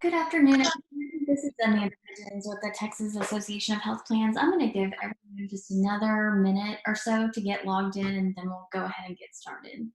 Good afternoon, everyone. This is Amanda Pigeons with the Texas Association of Health Plans. I'm going to give everyone just another minute or so to get logged in, and then we'll go ahead and get started.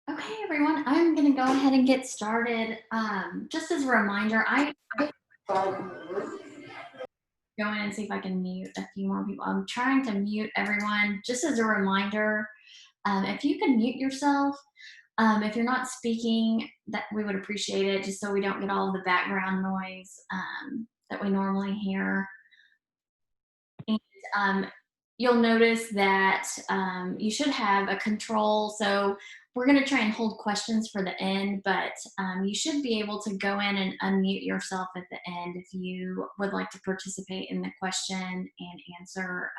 Okay, everyone, I'm going to go ahead and get started. Just as a reminder, I go in and see if I can mute a few more people. I'm trying to mute everyone. Just as a reminder, if you can mute yourself, if you're not speaking, that we would appreciate it, just so we don't get all of the background noise that we normally hear. And you'll notice that you should have a control. So we're going to try and hold questions for the end, but you should be able to go in and unmute yourself at the end if you would like to participate in the question and answer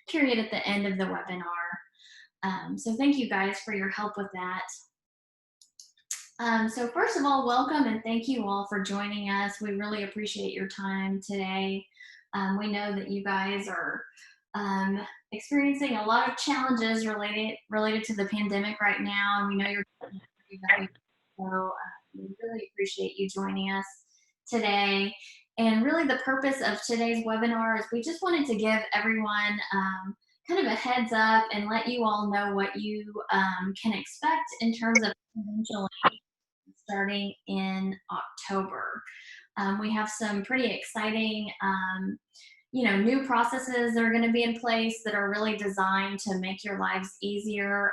period at the end of the webinar. So thank you guys for your help with that. So first of all, welcome and thank you all for joining us. We really appreciate your time today. We know that you guys are experiencing a lot of challenges related to the pandemic right now, and we know you're pretty valuable. So we really appreciate you joining us today. And really the purpose of today's webinar is we just wanted to give everyone kind of a heads up and let you all know what you can expect in terms of credentialing starting in October. We have some pretty exciting new processes that are going to be in place that are really designed to make your lives easier.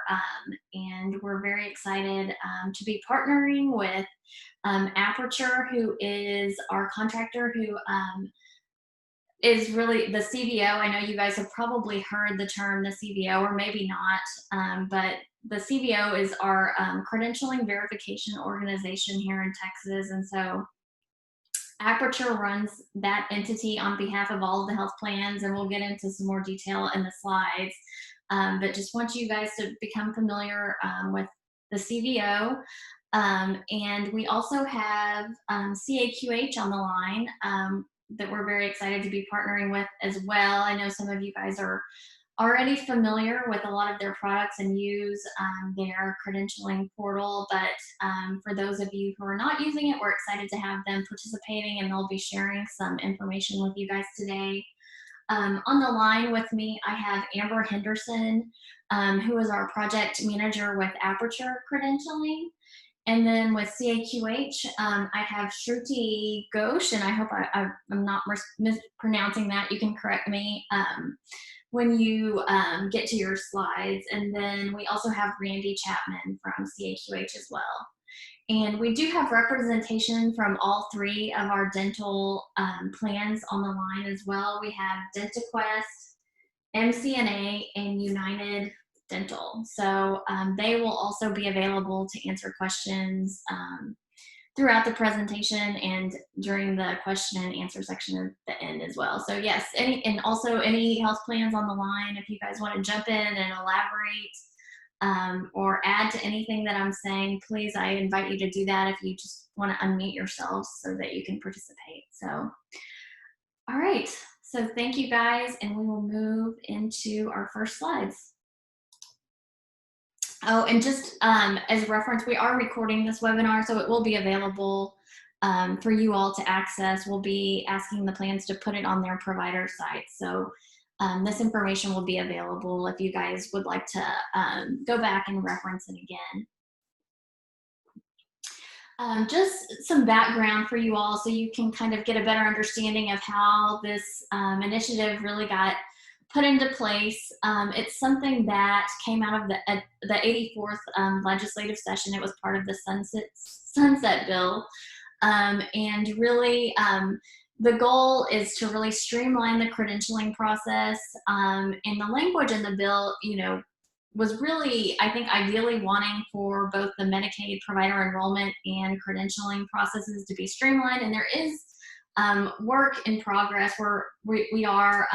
And we're very excited to be partnering with Aperture, who is our contractor, who is really the CVO. I know you guys have probably heard the term the CVO, or maybe not, but the CVO is our credentialing verification organization here in Texas. And so Aperture runs that entity on behalf of all of the health plans, and we'll get into some more detail in the slides. But just want you guys to become familiar with the CVO. And we also have CAQH on the line that we're very excited to be partnering with as well. I know some of you guys are already familiar with a lot of their products and use their credentialing portal, but for those of you who are not using it, we're excited to have them participating, and they'll be sharing some information with you guys today. On the line with me, I have Amber Henderson, who is our project manager with Aperture Credentialing. And then with CAQH, I have Shruti Ghosh, and I hope I'm not mispronouncing that. You can correct me when you get to your slides. And then we also have Randy Chapman from CAQH as well. And we do have representation from all three of our dental plans on the line as well. We have DentaQuest, MCNA, and United dental. So they will also be available to answer questions throughout the presentation and during the question and answer section at the end as well. So yes, and also any health plans on the line, if you guys want to jump in and elaborate or add to anything that I'm saying, please, I invite you to do that if you just want to unmute yourselves so that you can participate. So, all right. So thank you guys, and we will move into our first slides. Oh, and just as a reference, we are recording this webinar, so it will be available for you all to access. We'll be asking the plans to put it on their provider site. So this information will be available if you guys would like to go back and reference it again. Just some background for you all so you can kind of get a better understanding of how this initiative really got put into place. It's something that came out of the 84th legislative session. It was part of the Sunset Bill. And really, the goal is to really streamline the credentialing process. And the language in the bill, you know, was really, I think, ideally wanting for both the Medicaid provider enrollment and credentialing processes to be streamlined. And there is work in progress where we are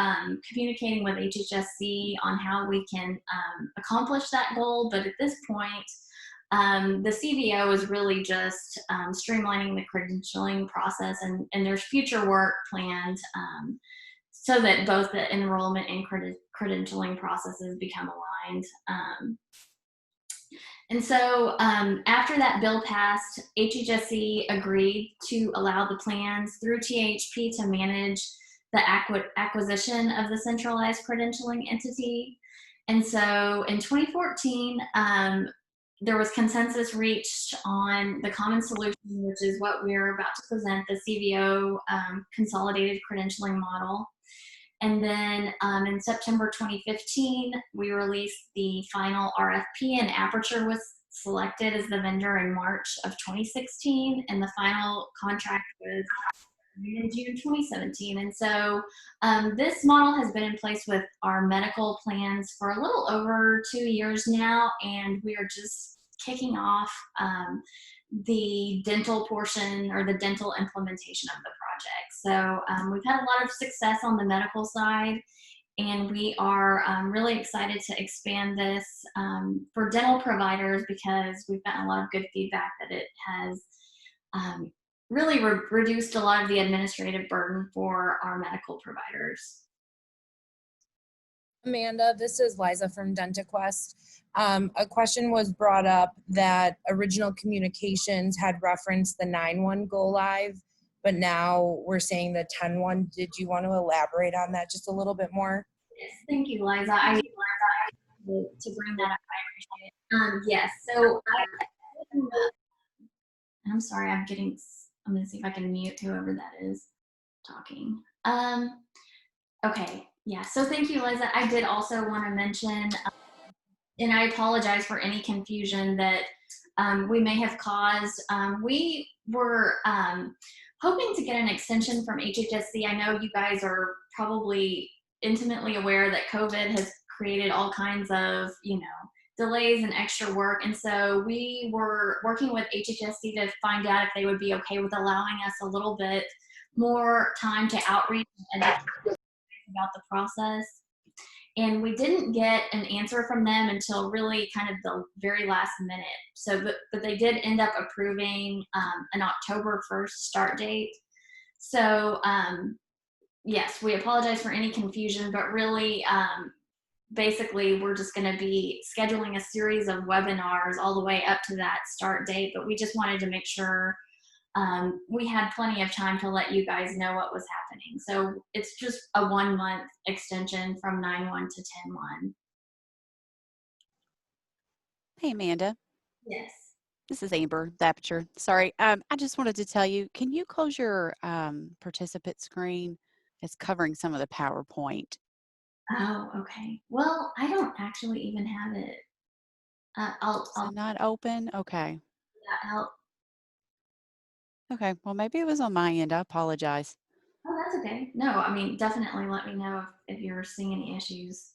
communicating with HHSC on how we can accomplish that goal. But at this point, the CBO is really just streamlining the credentialing process, and there's future work planned so that both the enrollment and credentialing processes become aligned. And so after that bill passed, HHSC agreed to allow the plans through THP to manage the acquisition of the centralized credentialing entity. And so in 2014, there was consensus reached on the common solution, which is what we're about to present, the CBO consolidated credentialing model. And then in September 2015, we released the final RFP, and Aperture was selected as the vendor in March of 2016, and the final contract was in June 2017. And so this model has been in place with our medical plans for a little over 2 years now, and we are just kicking off the dental portion or the dental implementation of the project. So we've had a lot of success on the medical side, and we are really excited to expand this for dental providers because we've gotten a lot of good feedback that it has really reduced a lot of the administrative burden for our medical providers. Amanda, this is Liza from DentaQuest. A question was brought up that original communications had referenced the 9-1 go live, but now we're saying the 10-1. Did you want to elaborate on that just a little bit more? Yes, thank you, Liza. I to bring that up. I appreciate it. Yes, so I'm sorry, I'm going to see if I can mute whoever that is talking. Okay, yeah, so thank you, Liza. I did also want to mention, and I apologize for any confusion that we may have caused. We were hoping to get an extension from HHSC. I know you guys are probably intimately aware that COVID has created all kinds of, delays and extra work. And so we were working with HHSC to find out if they would be okay with allowing us a little bit more time to outreach and educate about the process. And we didn't get an answer from them until really kind of the very last minute. So, but they did end up approving an October 1st start date. So, yes, we apologize for any confusion, but really, basically, we're just going to be scheduling a series of webinars all the way up to that start date. But we just wanted to make sure we had plenty of time to let you guys know what was happening. So it's just a 1-month extension from 9-1 to 10-1. Hey, Amanda. Yes. This is Amber, the Aperture. Sorry, I just wanted to tell you, can you close your participant screen? It's covering some of the PowerPoint. Oh, okay. Well, I don't actually even have it. I'll not open? Okay. Yeah, Okay, well, maybe it was on my end. I apologize. Oh, that's okay. No, I mean, definitely let me know if you're seeing any issues.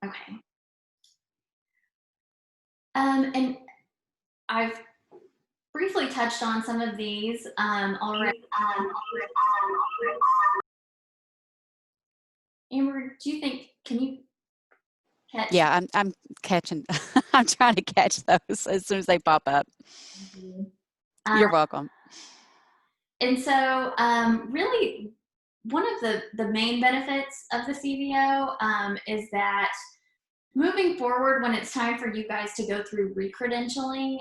Okay. And I've briefly touched on some of these already. Amber, do you think, can you catch? Yeah, I'm catching. I'm trying to catch those as soon as they pop up. You're welcome. And so really one of the main benefits of the CVO is that moving forward, when it's time for you guys to go through re-credentialing,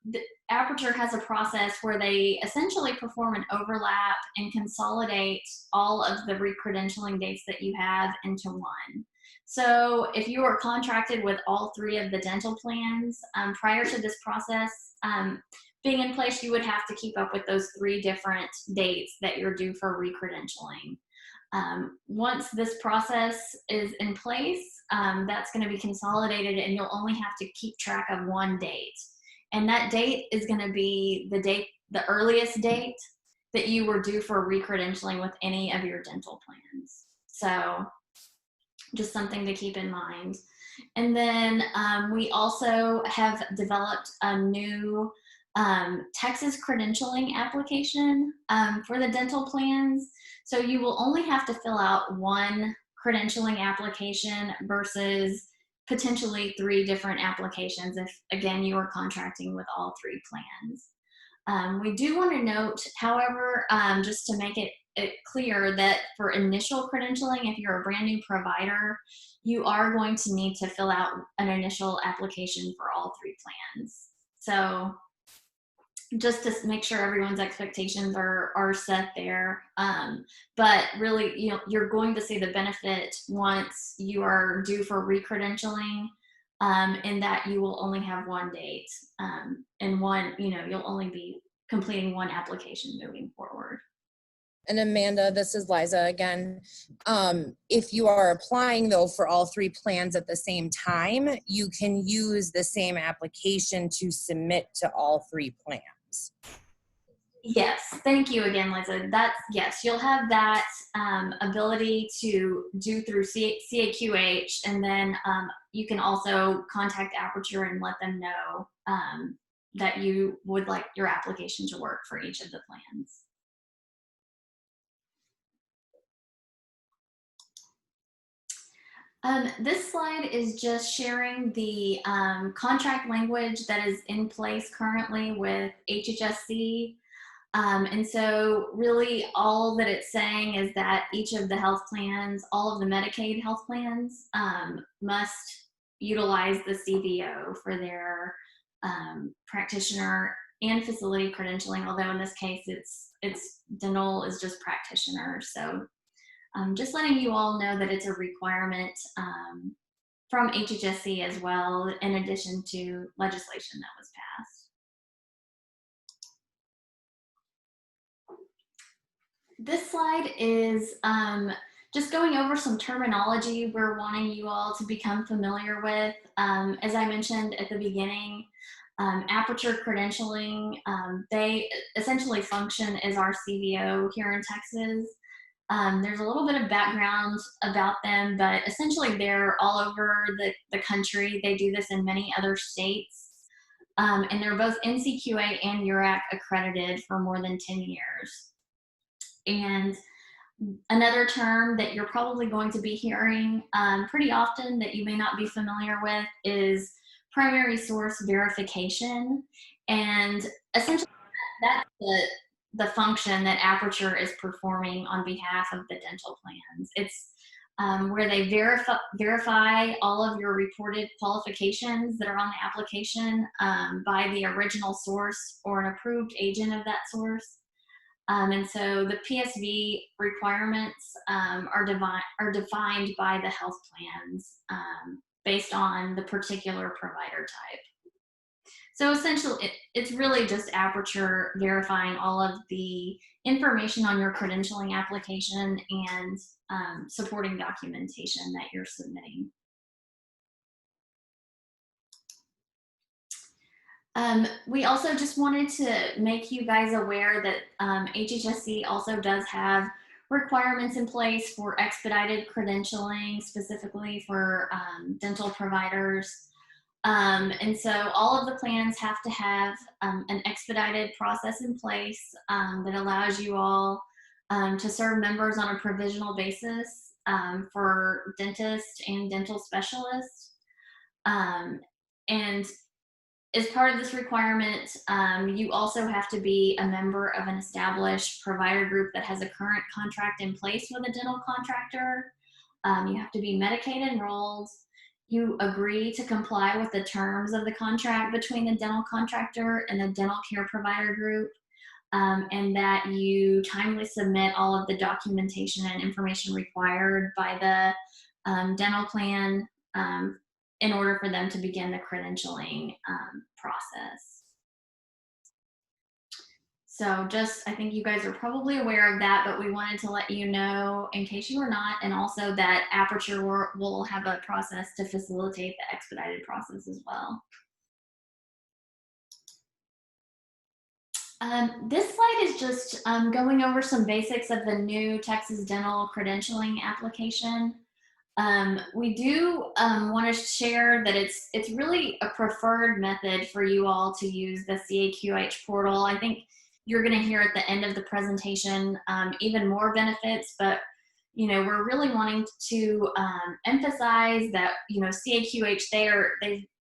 the Aperture has a process where they essentially perform an overlap and consolidate all of the re-credentialing dates that you have into one. So if you are contracted with all three of the dental plans, prior to this process being in place, you would have to keep up with those three different dates that you're due for re-credentialing. Once this process is in place, that's going to be consolidated and you'll only have to keep track of one date. And that date is going to be the earliest date that you were due for re-credentialing with any of your dental plans. So just something to keep in mind. And then we also have developed a new Texas credentialing application for the dental plans. So you will only have to fill out one credentialing application versus potentially 3 different applications if, again, you are contracting with all 3 plans. We do want to note, however, just to make it clear that for initial credentialing, if you're a brand new provider, you are going to need to fill out an initial application for all 3 plans. So just to make sure everyone's expectations are set there. But really, you're going to see the benefit once you are due for re-credentialing, in that you will only have one date, and you'll only be completing one application moving forward. And Amanda, this is Liza again. If you are applying though for all 3 plans at the same time, you can use the same application to submit to all 3 plans. Yes, thank you again, Liza. Yes, you'll have that ability to do through CAQH, and then you can also contact Aperture and let them know that you would like your application to work for each of the plans. This slide is just sharing the contract language that is in place currently with HHSC. And so really all that it's saying is that each of the health plans, all of the Medicaid health plans, must utilize the CVO for their practitioner and facility credentialing, although in this case it's dental is just practitioner. So just letting you all know that it's a requirement from HHSC as well, in addition to legislation that was passed. This slide is just going over some terminology we're wanting you all to become familiar with. As I mentioned at the beginning, Aperture Credentialing, they essentially function as our CVO here in Texas. There's a little bit of background about them, but essentially they're all over the country. They do this in many other states. And they're both NCQA and URAC accredited for more than 10 years. And another term that you're probably going to be hearing pretty often that you may not be familiar with is primary source verification. And essentially that's the function that Aperture is performing on behalf of the dental plans. It's where they verify all of your reported qualifications that are on the application by the original source or an approved agent of that source. And so the PSV requirements are defined by the health plans based on the particular provider type. So essentially, it's really just Aperture verifying all of the information on your credentialing application and supporting documentation that you're submitting. We also just wanted to make you guys aware that HHSC also does have requirements in place for expedited credentialing, specifically for dental providers. And so all of the plans have to have an expedited process in place that allows you all to serve members on a provisional basis for dentists and dental specialists. And as part of this requirement, you also have to be a member of an established provider group that has a current contract in place with a dental contractor. You have to be Medicaid enrolled. You agree to comply with the terms of the contract between the dental contractor and the dental care provider group, and that you timely submit all of the documentation and information required by the dental plan in order for them to begin the credentialing process. So just, I think you guys are probably aware of that, but we wanted to let you know in case you were not, and also that Aperture will have a process to facilitate the expedited process as well. This slide is just going over some basics of the new Texas Dental Credentialing application. We do want to share that it's really a preferred method for you all to use the CAQH portal. I think you're going to hear at the end of the presentation even more benefits, but you know, we're really wanting to emphasize that, you know, CAQH,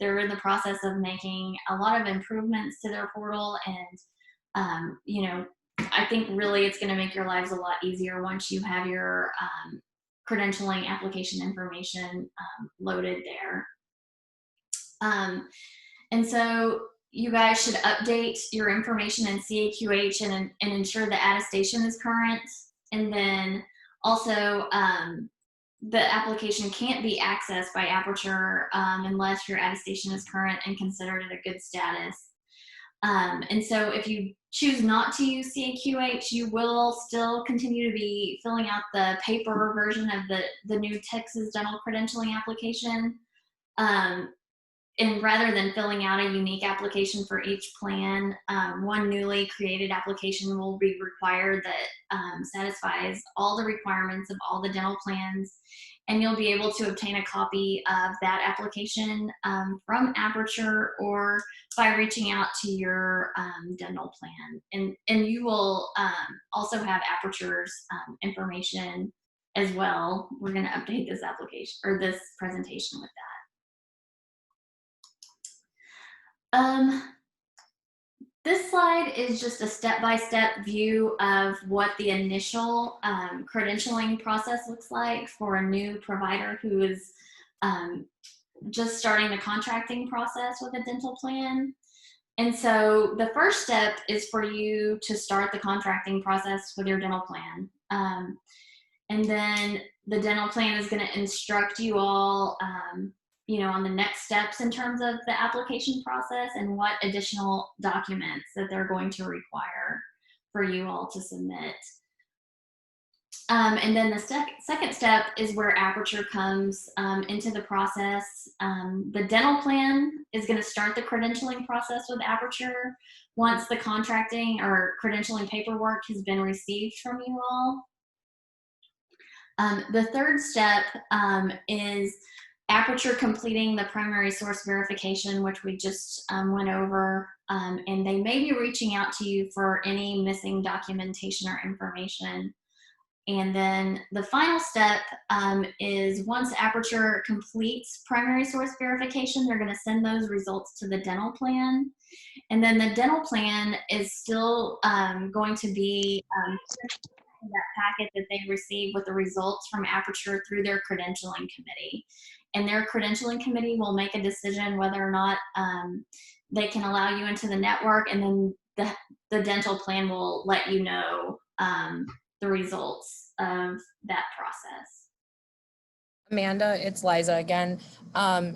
they're in the process of making a lot of improvements to their portal, and you know, I think really it's going to make your lives a lot easier once you have your credentialing application information loaded there. And so you guys should update your information in CAQH and ensure the attestation is current. And then also the application can't be accessed by Aperture unless your attestation is current and considered at a good status. And so if you choose not to use CAQH, you will still continue to be filling out the paper version of the new Texas Dental Credentialing application. And rather than filling out a unique application for each plan, one newly created application will be required that satisfies all the requirements of all the dental plans. And you'll be able to obtain a copy of that application from Aperture or by reaching out to your dental plan. And you will also have Aperture's information as well. We're going to update this application or this presentation with that. This slide is just a step-by-step view of what the initial credentialing process looks like for a new provider who is just starting the contracting process with a dental plan. And so the first step is for you to start the contracting process with your dental plan. And then the dental plan is going to instruct you all you know, on the next steps in terms of the application process and what additional documents that they're going to require for you all to submit. And then the second step is where Aperture comes into the process. The dental plan is going to start the credentialing process with Aperture once the contracting or credentialing paperwork has been received from you all. The third step is Aperture completing the primary source verification, which we just went over, and they may be reaching out to you for any missing documentation or information. And then the final step is once Aperture completes primary source verification, they're going to send those results to the dental plan. And then the dental plan is still going to be that packet that they receive with the results from Aperture through their credentialing committee. And their credentialing committee will make a decision whether or not they can allow you into the network, and then the dental plan will let you know the results of that process. Amanda, it's Liza again.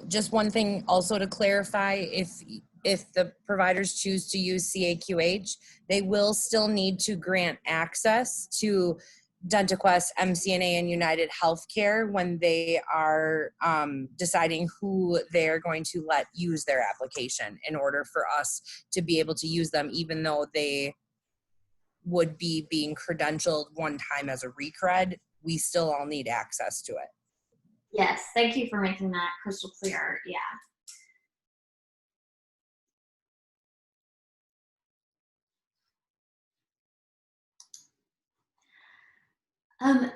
Just one thing also to clarify, if the providers choose to use CAQH, they will still need to grant access to DentaQuest, MCNA, and United Healthcare when they are deciding who they're going to let use their application in order for us to be able to use them, even though they would be being credentialed one time as a recred, we still all need access to it. Yes, thank you for making that crystal clear. Yeah.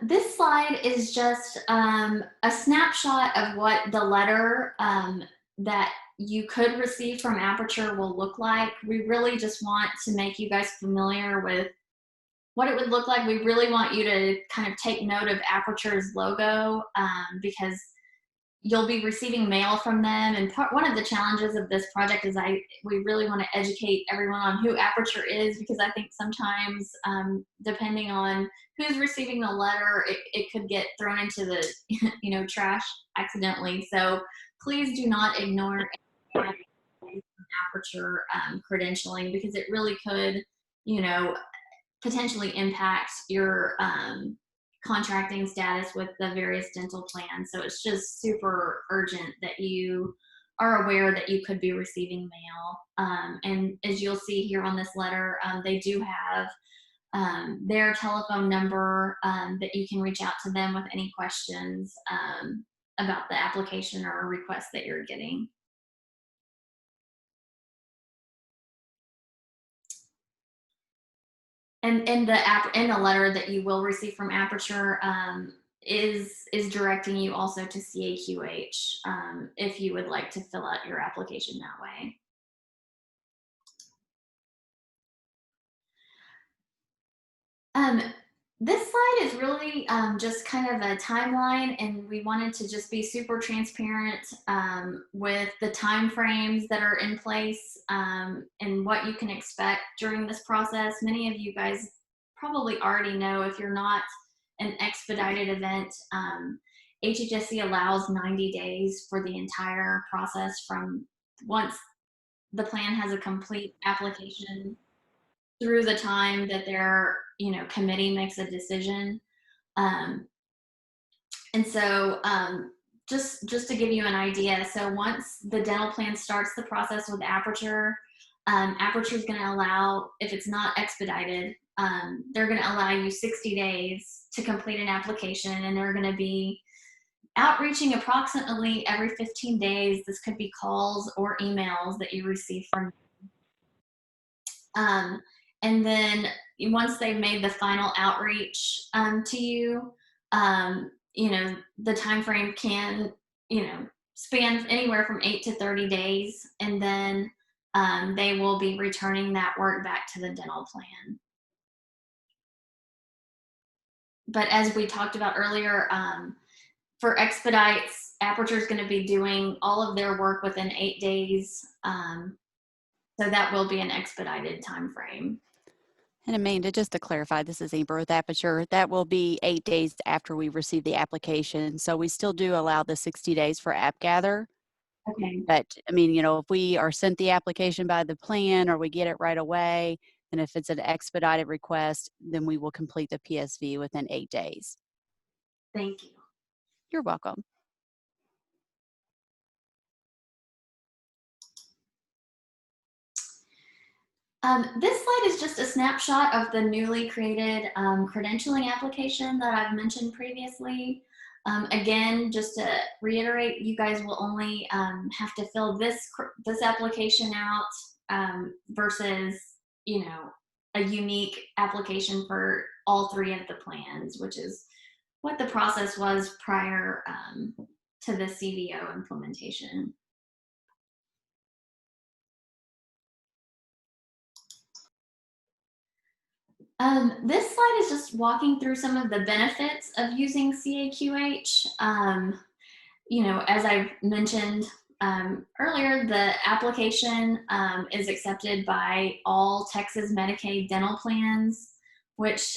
This slide is just a snapshot of what the letter that you could receive from Aperture will look like. We really just want to make you guys familiar with what it would look like. We really want you to kind of take note of Aperture's logo because you'll be receiving mail from them. And one of the challenges of this project is we really want to educate everyone on who Aperture is, because I think sometimes depending on who's receiving the letter, it could get thrown into the trash accidentally. So please do not ignore Aperture credentialing, because it really could, potentially impact your contracting status with the various dental plans. So it's just super urgent that you are aware that you could be receiving mail. And as you'll see here on this letter, they do have their telephone number that you can reach out to them with any questions about the application or request that you're getting. And in the letter that you will receive from Aperture is directing you also to CAQH if you would like to fill out your application that way. This slide is really just kind of a timeline, and we wanted to just be super transparent with the time frames that are in place and what you can expect during this process. Many of you guys probably already know, if you're not an expedited event, HHSC allows 90 days for the entire process from once the plan has a complete application through the time that their committee makes a decision. And so just to give you an idea, so once the dental plan starts the process with Aperture, Aperture is going to allow, if it's not expedited, they're going to allow you 60 days to complete an application, and they're going to be outreaching approximately every 15 days. This could be calls or emails that you receive from and then once they've made the final outreach to you, the time frame can, span anywhere from 8 to 30 days, and then they will be returning that work back to the dental plan. But as we talked about earlier, for expedites, Aperture is going to be doing all of their work within 8 days. So that will be an expedited time frame. And Amanda, just to clarify, this is Amber with Aperture. That will be 8 days after we receive the application. So we still do allow the 60 days for app gather. Okay. But I mean, if we are sent the application by the plan or we get it right away, and if it's an expedited request, then we will complete the PSV within 8 days. Thank you. You're welcome. This slide is just a snapshot of the newly created credentialing application that I've mentioned previously. Again, just to reiterate, you guys will only have to fill this application out versus, a unique application for all 3 of the plans, which is what the process was prior to the CVO implementation. This slide is just walking through some of the benefits of using CAQH. As I mentioned earlier, the application is accepted by all Texas Medicaid dental plans, which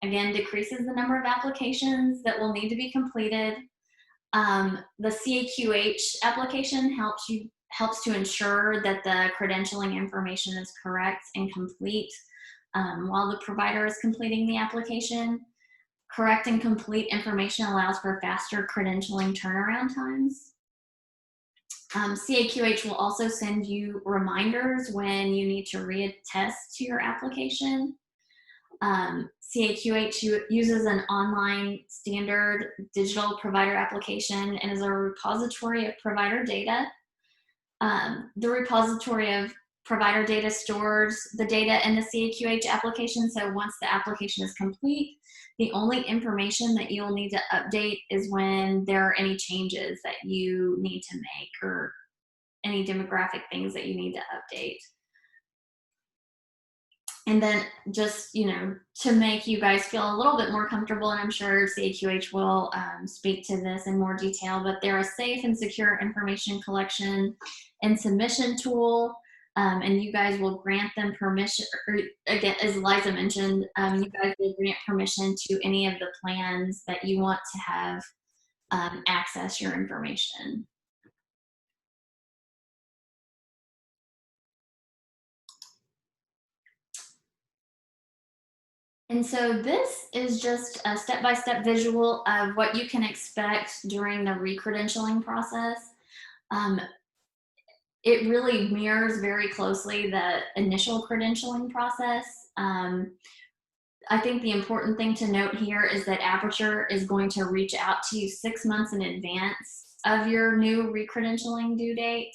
again decreases the number of applications that will need to be completed. The CAQH application helps to ensure that the credentialing information is correct and complete while the provider is completing the application. Correct and complete information allows for faster credentialing turnaround times. CAQH will also send you reminders when you need to reattest to your application. CAQH uses an online standard digital provider application and is a repository of provider data. The repository of provider data stores the data in the CAQH application, so once the application is complete, the only information that you'll need to update is when there are any changes that you need to make or any demographic things that you need to update. And then just, you know, to make you guys feel a little bit more comfortable, and I'm sure CAQH will speak to this in more detail, but they're a safe and secure information collection and submission tool. And you guys will grant them permission, or again, as Liza mentioned, you guys will grant permission to any of the plans that you want to have access your information. And so this is just a step-by-step visual of what you can expect during the re-credentialing process. It really mirrors very closely the initial credentialing process. I think the important thing to note here is that Aperture is going to reach out to you 6 months in advance of your new re-credentialing due date.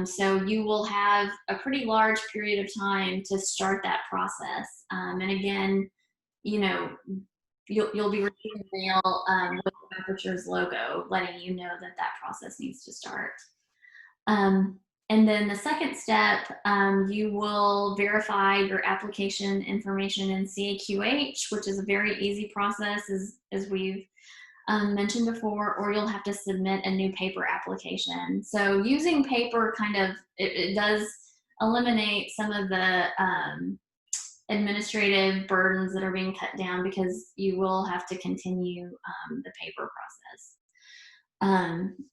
So you will have a pretty large period of time to start that process. And again, you know, you'll be receiving mail with Aperture's logo, letting you know that that process needs to start. And then the second step, you will verify your application information in CAQH, which is a very easy process, as we've mentioned before, or you'll have to submit a new paper application. So using paper kind of, it does eliminate some of the administrative burdens that are being cut down, because you will have to continue the paper process.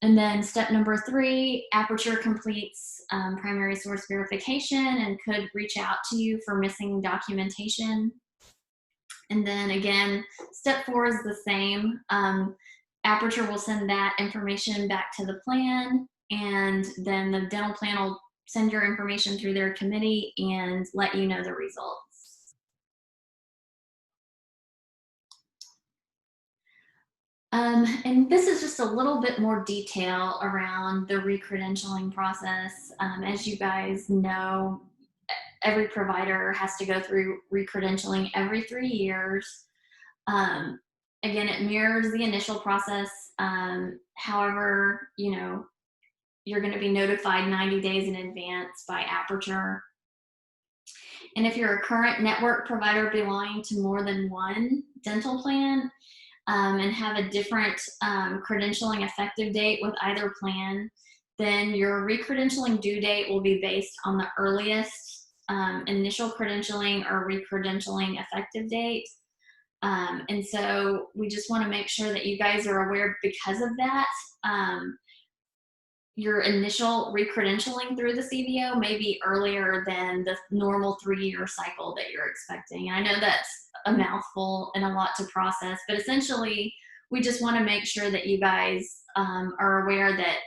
And then step number 3, Aperture completes primary source verification and could reach out to you for missing documentation. And then again, step 4 is the same. Aperture will send that information back to the plan, and then the dental plan will send your information through their committee and let you know the results. And this is just a little bit more detail around the re-credentialing process. As you guys know, every provider has to go through re-credentialing every 3 years. Again, it mirrors the initial process. However, you know, you're going to be notified 90 days in advance by Aperture. And if you're a current network provider belonging to more than one dental plan, and have a different credentialing effective date with either plan, then your re-credentialing due date will be based on the earliest initial credentialing or re-credentialing effective date. And so we just want to make sure that you guys are aware, because of that, your initial re-credentialing through the CBO may be earlier than the normal 3-year cycle that you're expecting. And I know that's a mouthful and a lot to process, but essentially we just want to make sure that you guys are aware that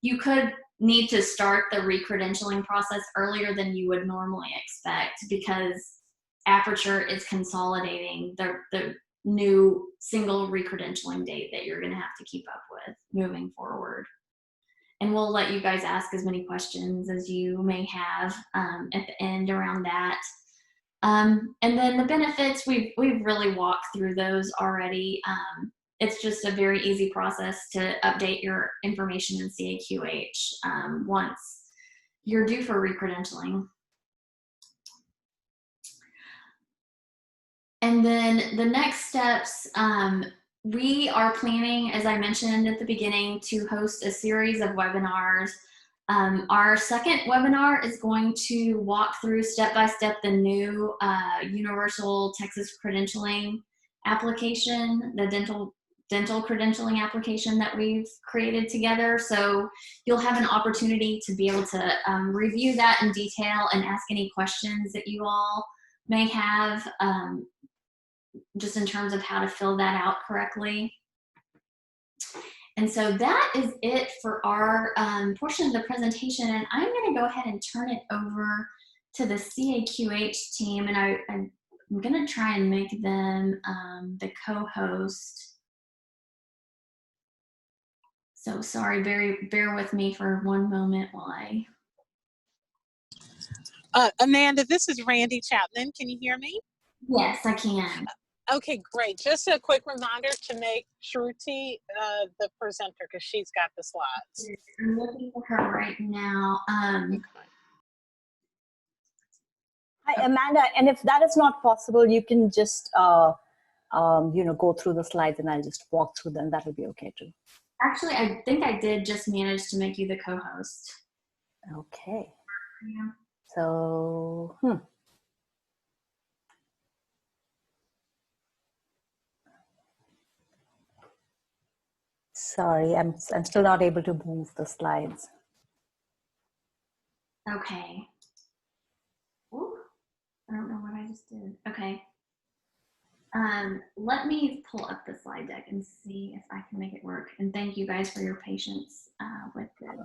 you could need to start the re-credentialing process earlier than you would normally expect, because Aperture is consolidating the new single re-credentialing date that you're going to have to keep up with moving forward. And we'll let you guys ask as many questions as you may have at the end around that. And then the benefits, we've really walked through those already. It's just a very easy process to update your information in CAQH once you're due for re-credentialing. And then the next steps, we are planning, as I mentioned at the beginning, to host a series of webinars. Our second webinar is going to walk through step-by-step the new Universal Texas Credentialing application, the dental credentialing application that we've created together. So you'll have an opportunity to be able to review that in detail and ask any questions that you all may have, just in terms of how to fill that out correctly. And so that is it for our portion of the presentation. And I'm going to go ahead and turn it over to the CAQH team. And I I'm gonna try and make them the co-host. So sorry, bear with me for one moment while I. Amanda, this is Randy Chapman. Can you hear me? Yes, I can. Okay, great. Just a quick reminder to make Shruti the presenter because she's got the slides. I'm looking for her right now. Hi, Amanda. And if that is not possible, you can just, go through the slides and I'll just walk through them. That'll be okay too. Actually, I think I did just manage to make you the co-host. Okay. Yeah. So, Sorry, I'm still not able to move the slides. Okay. Ooh, I don't know what I just did. Okay. Let me pull up the slide deck and see if I can make it work. And thank you guys for your patience with it.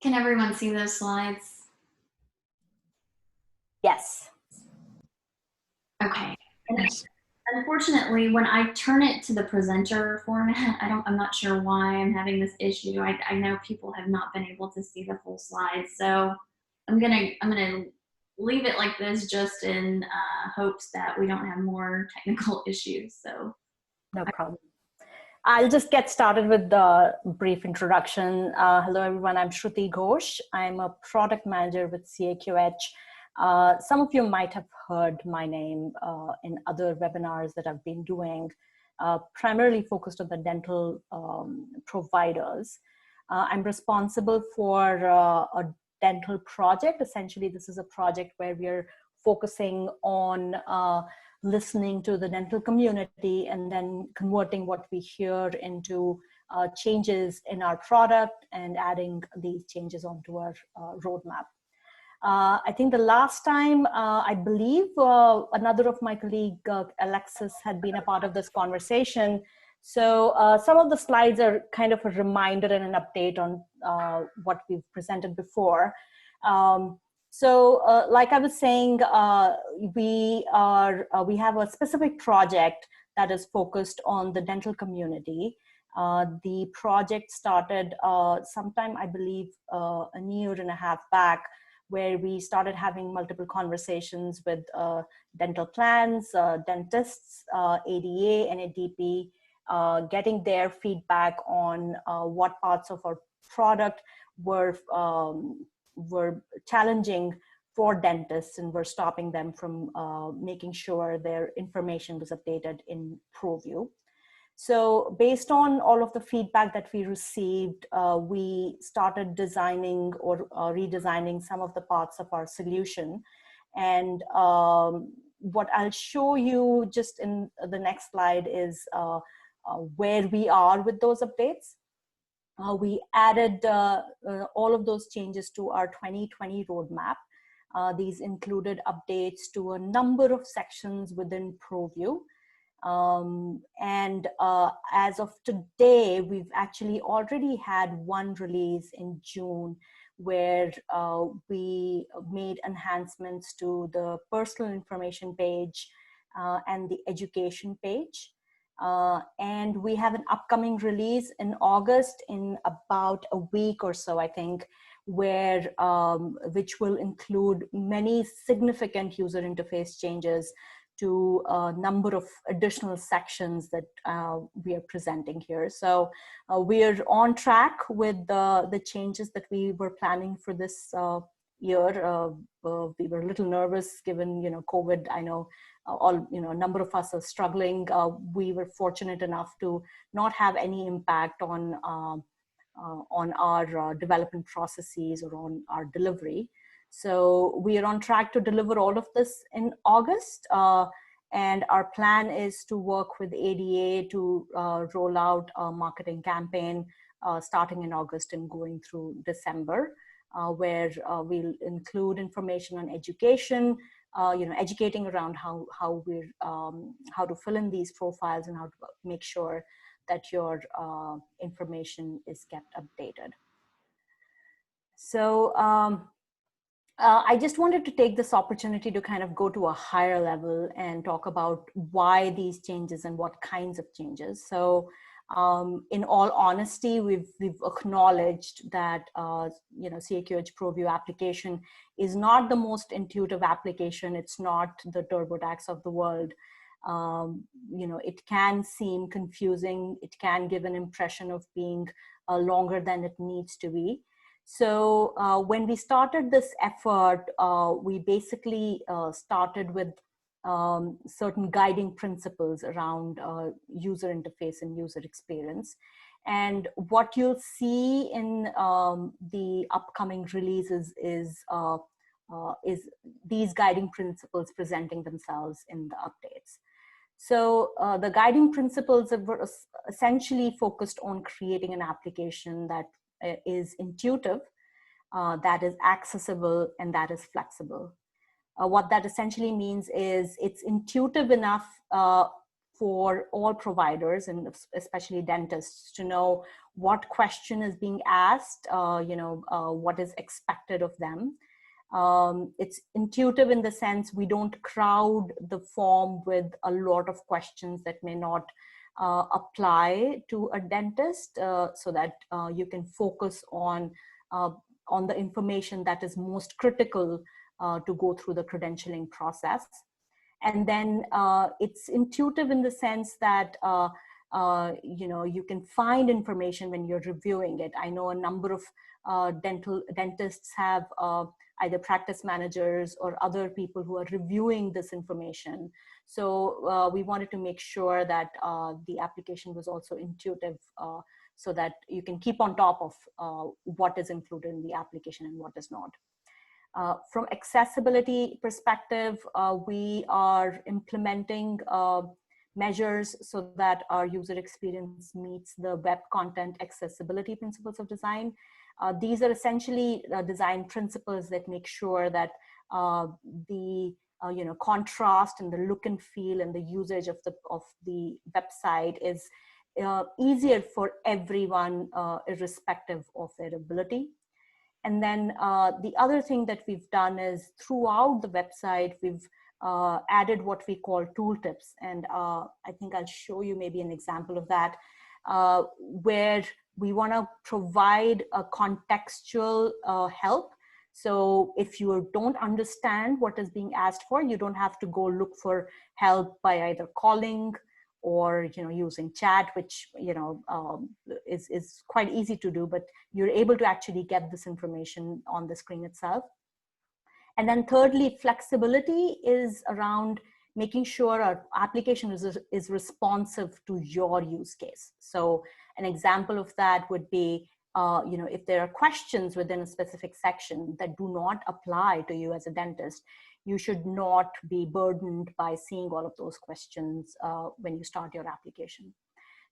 Can everyone see those slides? Yes. Okay. And unfortunately, when I turn it to the presenter format, I'm not sure why I'm having this issue. I know people have not been able to see the full slides, so I'm gonna leave it like this just in hopes that we don't have more technical issues. So No problem. I'll just get started with the brief introduction. Hello, everyone. I'm Shruti Ghosh. I'm a product manager with CAQH. Some of you might have heard my name in other webinars that I've been doing, primarily focused on the dental providers. I'm responsible for a dental project. Essentially, this is a project where we're focusing on listening to the dental community and then converting what we hear into changes in our product and adding these changes onto our roadmap. I think the last time, I believe another of my colleague, Alexis, had been a part of this conversation. So some of the slides are kind of a reminder and an update on what we've presented before. Like I was saying, we have a specific project that is focused on the dental community. The project started sometime, I believe, a year and a half back, where we started having multiple conversations with dental plans, dentists, ADA, and ADP, getting their feedback on what parts of our product were challenging for dentists and were stopping them from making sure their information was updated in ProView. So based on all of the feedback that we received, we started designing or redesigning some of the parts of our solution. And what I'll show you just in the next slide is where we are with those updates. We added all of those changes to our 2020 roadmap. These included updates to a number of sections within ProView. As of today, we've actually already had one release in June where we made enhancements to the personal information page and the education page. And we have an upcoming release in August in about a week or so, I think, where which will include many significant user interface changes to a number of additional sections that we are presenting here. So we are on track with the changes that we were planning for this year. We were a little nervous given, COVID. I know a number of us are struggling. We were fortunate enough to not have any impact on our development processes or on our delivery. So we are on track to deliver all of this in August. And our plan is to work with ADA to roll out a marketing campaign starting in August and going through December. where we'll include information on education, educating around how to fill in these profiles and how to make sure that your information is kept updated. So I just wanted to take this opportunity to kind of go to a higher level and talk about why these changes and what kinds of changes. So in all honesty, we've acknowledged that CAQH ProView application is not the most intuitive application. It's not the TurboTax of the world. It can seem confusing. It can give an impression of being longer than it needs to be. So when we started this effort, we basically started with certain guiding principles around user interface and user experience. And what you'll see in the upcoming releases is these guiding principles presenting themselves in the updates. So the guiding principles were essentially focused on creating an application that is intuitive, that is accessible, and that is flexible. What that essentially means is it's intuitive enough for all providers, and especially dentists, to know what question is being asked, what is expected of them. It's intuitive in the sense we don't crowd the form with a lot of questions that may not apply to a dentist, so that you can focus on the information that is most critical to go through the credentialing process. And then it's intuitive in the sense that you can find information when you're reviewing it. I know a number of dentists have either practice managers or other people who are reviewing this information. So we wanted to make sure that the application was also intuitive, so that you can keep on top of what is included in the application and what is not. From accessibility perspective, we are implementing measures so that our user experience meets the web content accessibility principles of design. These are essentially design principles that make sure that the contrast and the look and feel and the usage of the website is easier for everyone, irrespective of their ability. And then the other thing that we've done is throughout the website, we've added what we call tooltips. And I think I'll show you maybe an example of that, where we want to provide a contextual help. So if you don't understand what is being asked for, you don't have to go look for help by either calling or using chat, which is quite easy to do, but you're able to actually get this information on the screen itself. And then thirdly, flexibility is around making sure our application is responsive to your use case. So an example of that would be, if there are questions within a specific section that do not apply to you as a dentist, you should not be burdened by seeing all of those questions when you start your application.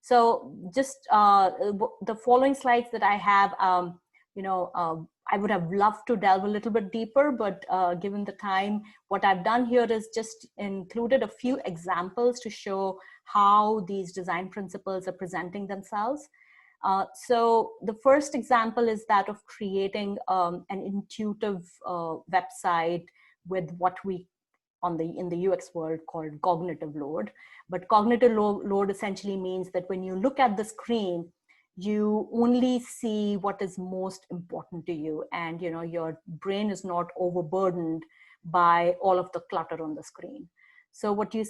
So just the following slides that I have, I would have loved to delve a little bit deeper, but given the time, what I've done here is just included a few examples to show how these design principles are presenting themselves. So the first example is that of creating an intuitive website with what we in the UX world called cognitive load. But cognitive load essentially means that when you look at the screen, you only see what is most important to you, and your brain is not overburdened by all of the clutter on the screen. So what you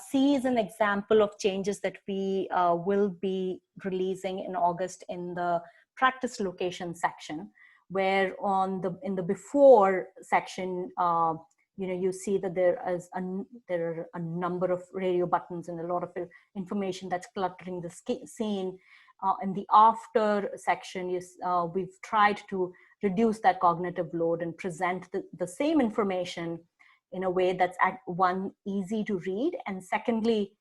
see is an example of changes that we will be releasing in August in the practice location section, where in the before section, you see that there are a number of radio buttons and a lot of information that's cluttering the scene. In the after section, we've tried to reduce that cognitive load and present the same information in a way that's one, easy to read, and secondly,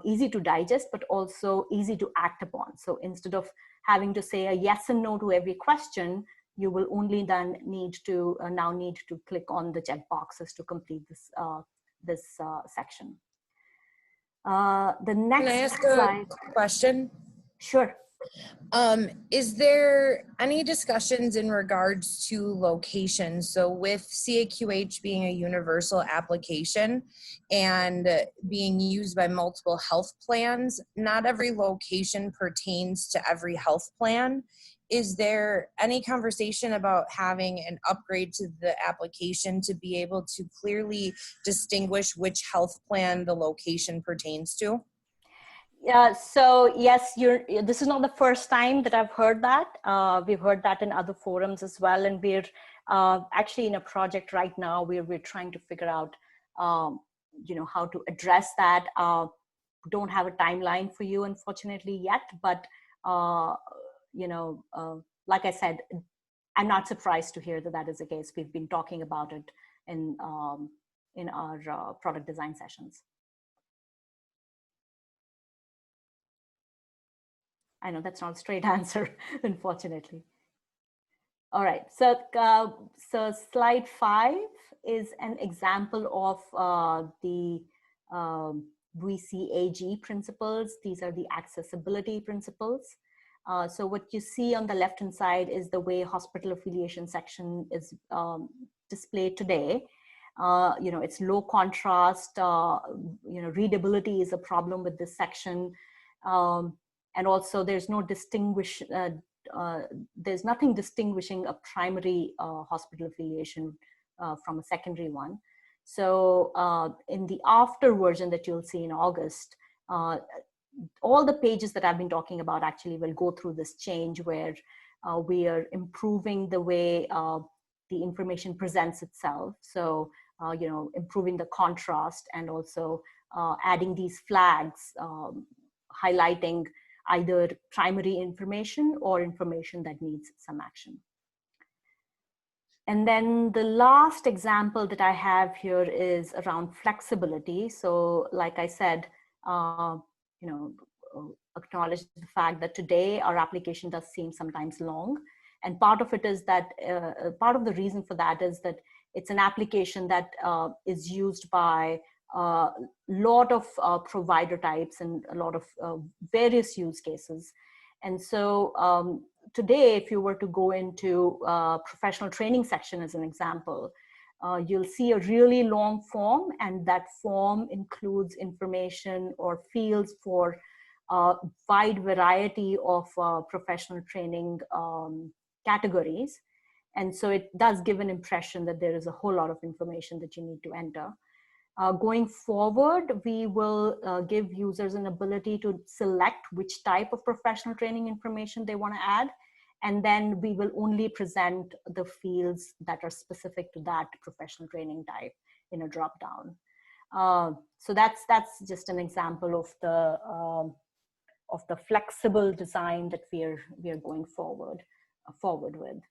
easy to digest, but also easy to act upon. So instead of having to say a yes and no to every question, you will only then need to click on the check boxes to complete this section. The next Can I ask slide. a question? Sure. Is there any discussions in regards to location? So with CAQH being a universal application and being used by multiple health plans, not every location pertains to every health plan. Is there any conversation about having an upgrade to the application to be able to clearly distinguish which health plan the location pertains to? Yeah, so yes, this is not the first time that I've heard that. We've heard that in other forums as well. And we're actually in a project right now where we're trying to figure out, how to address that. Don't have a timeline for you, unfortunately, yet. But, like I said, I'm not surprised to hear that that is the case. We've been talking about it in our product design sessions. I know that's not a straight answer, unfortunately. All right, so slide 5 is an example of the VCAG principles. These are the accessibility principles. So what you see on the left-hand side is the way hospital affiliation section is displayed today. It's low contrast, readability is a problem with this section. And also there's no there's nothing distinguishing a primary hospital affiliation from a secondary one. So in the after version that you'll see in August, all the pages that I've been talking about actually will go through this change where we are improving the way the information presents itself. So, improving the contrast and also adding these flags, highlighting either primary information or information that needs some action. And then the last example that I have here is around flexibility. So like I said, acknowledge the fact that today our application does seem sometimes long. And part of it is that, part of the reason for that is that it's an application that is used by a lot of provider types and a lot of various use cases. And so today, if you were to go into professional training section as an example, you'll see a really long form, and that form includes information or fields for a wide variety of professional training categories. And so it does give an impression that there is a whole lot of information that you need to enter. Going forward, we will give users an ability to select which type of professional training information they want to add. And then we will only present the fields that are specific to that professional training type in a drop-down. So that's just an example of the flexible design that we are going forward with.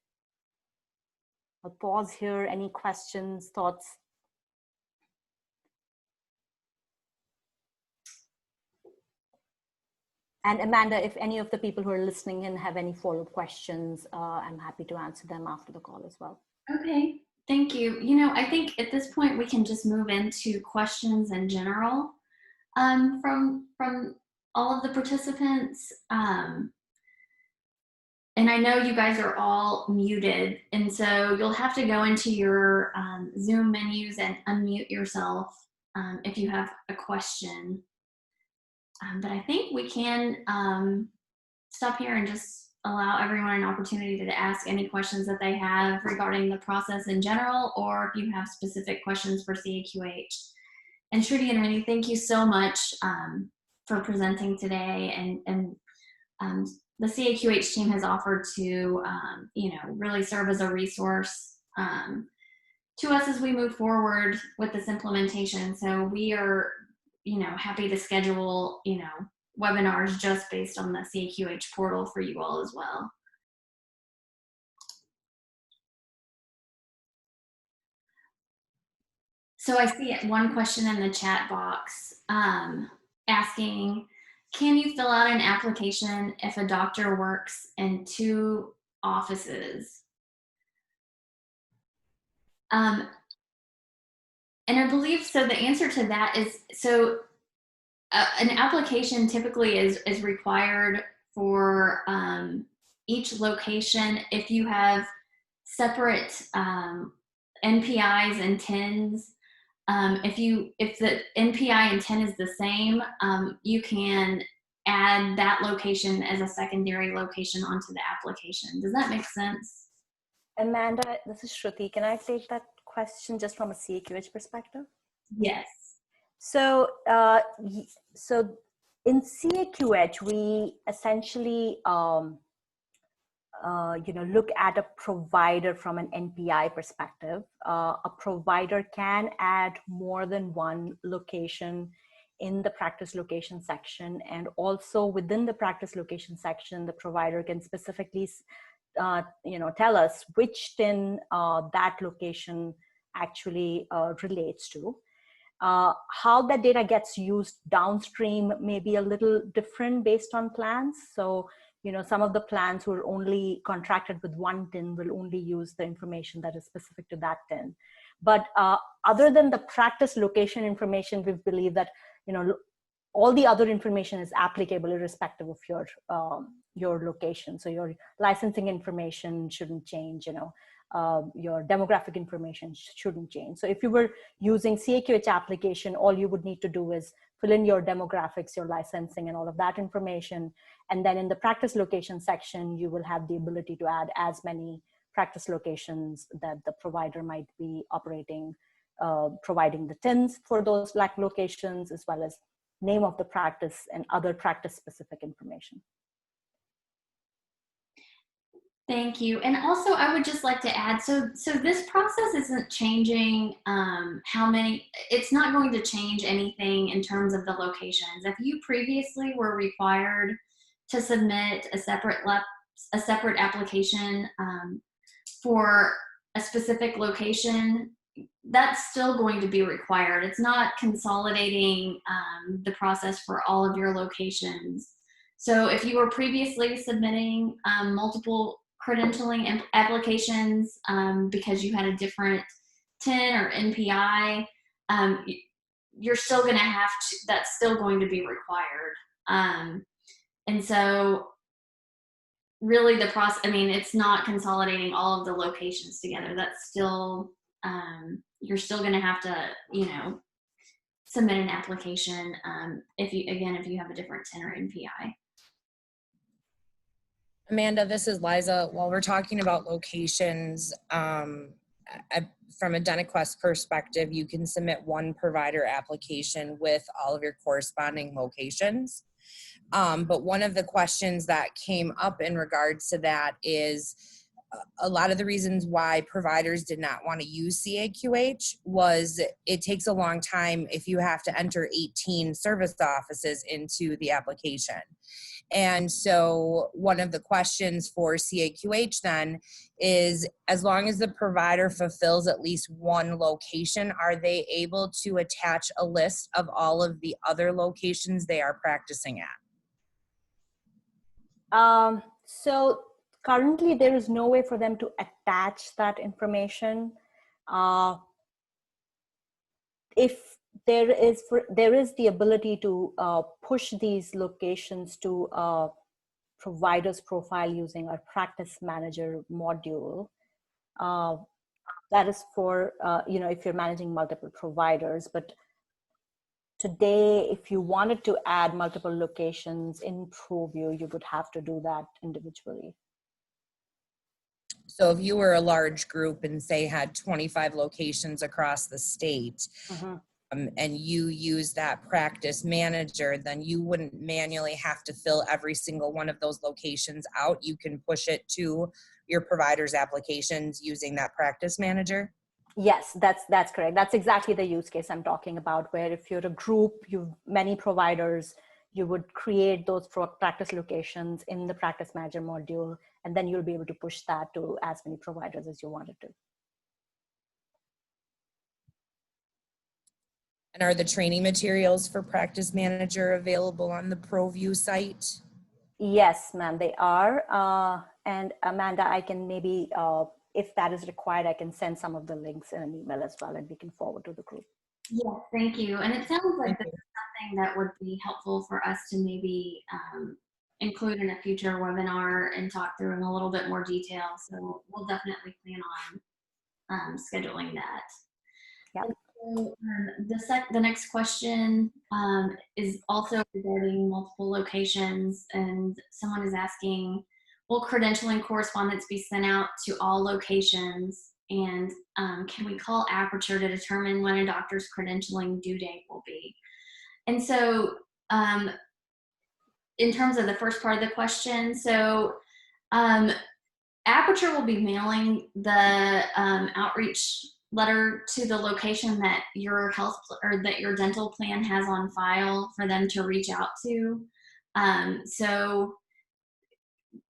I'll pause here. Any questions, thoughts? And Amanda, if any of the people who are listening in have any follow-up questions, I'm happy to answer them after the call as well. Okay, thank you. I think at this point we can just move into questions in general from all of the participants. And I know you guys are all muted, and so you'll have to go into your Zoom menus and unmute yourself if you have a question. But I think we can stop here and just allow everyone an opportunity to ask any questions that they have regarding the process in general, or if you have specific questions for CAQH. And Shruti and Rini, thank you so much for presenting today. And the CAQH team has offered to, really serve as a resource to us as we move forward with this implementation. So we are happy to schedule, webinars just based on the CAQH portal for you all as well. So I see one question in the chat box asking, can you fill out an application if a doctor works in 2 offices? And I believe, so the answer to that is, so an application typically is required for each location if you have separate NPIs and TINs. If the NPI and TIN is the same, you can add that location as a secondary location onto the application. Does that make sense? Amanda, this is Shruti. Can I take that question just from a CAQH perspective? Yes. So, so in CAQH, we essentially, look at a provider from an NPI perspective. A provider can add more than one location in the practice location section, and also within the practice location section, the provider can specifically, tell us which TIN that location actually relates to. How that data gets used downstream may be a little different based on plans. So, some of the plans who are only contracted with one TIN will only use the information that is specific to that TIN. But other than the practice location information, we believe that, all the other information is applicable irrespective of your location. So your licensing information shouldn't change, your demographic information shouldn't change. So if you were using CAQH application, all you would need to do is fill in your demographics, your licensing, and all of that information. And then in the practice location section, you will have the ability to add as many practice locations that the provider might be operating, providing the TINs for those locations, as well as name of the practice and other practice specific information. Thank you. And also I would just like to add, so this process isn't changing it's not going to change anything in terms of the locations. If you previously were required to submit a separate application for a specific location, that's still going to be required. It's not consolidating the process for all of your locations. So if you were previously submitting multiple credentialing applications because you had a different TIN or NPI, you're still going to have to, that's still going to be required. And so really the process, it's not consolidating all of the locations together. That's still, you're still going to have to, submit an application if you have a different TIN or NPI. Amanda, this is Liza. While we're talking about locations, from a DentaQuest perspective, you can submit one provider application with all of your corresponding locations. But one of the questions that came up in regards to that is a lot of the reasons why providers did not want to use CAQH was it takes a long time if you have to enter 18 service offices into the application. And so one of the questions for CAQH then is, as long as the provider fulfills at least one location, are they able to attach a list of all of the other locations they are practicing at? So currently there is no way for them to attach that information. If there is the ability to push these locations to a provider's profile using our practice manager module. That is for, if you're managing multiple providers. But today, if you wanted to add multiple locations in ProView, you would have to do that individually. So if you were a large group and say had 25 locations across the state, and you use that practice manager, then you wouldn't manually have to fill every single one of those locations out. You can push it to your provider's applications using that practice manager? Yes, that's correct. That's exactly the use case I'm talking about, where if you're a group, you've many providers, you would create those practice locations in the practice manager module, and then you'll be able to push that to as many providers as you wanted to. And are the training materials for practice manager available on the ProView site? Yes, ma'am, they are. And Amanda, I can maybe, if that is required, I can send some of the links in an email as well, and we can forward to the group. Yes, thank you. And it sounds like Thank this you. is something that would be helpful for us to maybe include in a future webinar and talk through in a little bit more detail. So we'll definitely plan on scheduling that. Yep. So, the next question is also regarding multiple locations, and someone is asking, will credentialing correspondence be sent out to all locations? And can we call Aperture to determine when a doctor's credentialing due date will be? And so in terms of the first part of the question, so Aperture will be mailing the outreach letter to the location that your health or that your dental plan has on file for them to reach out to. So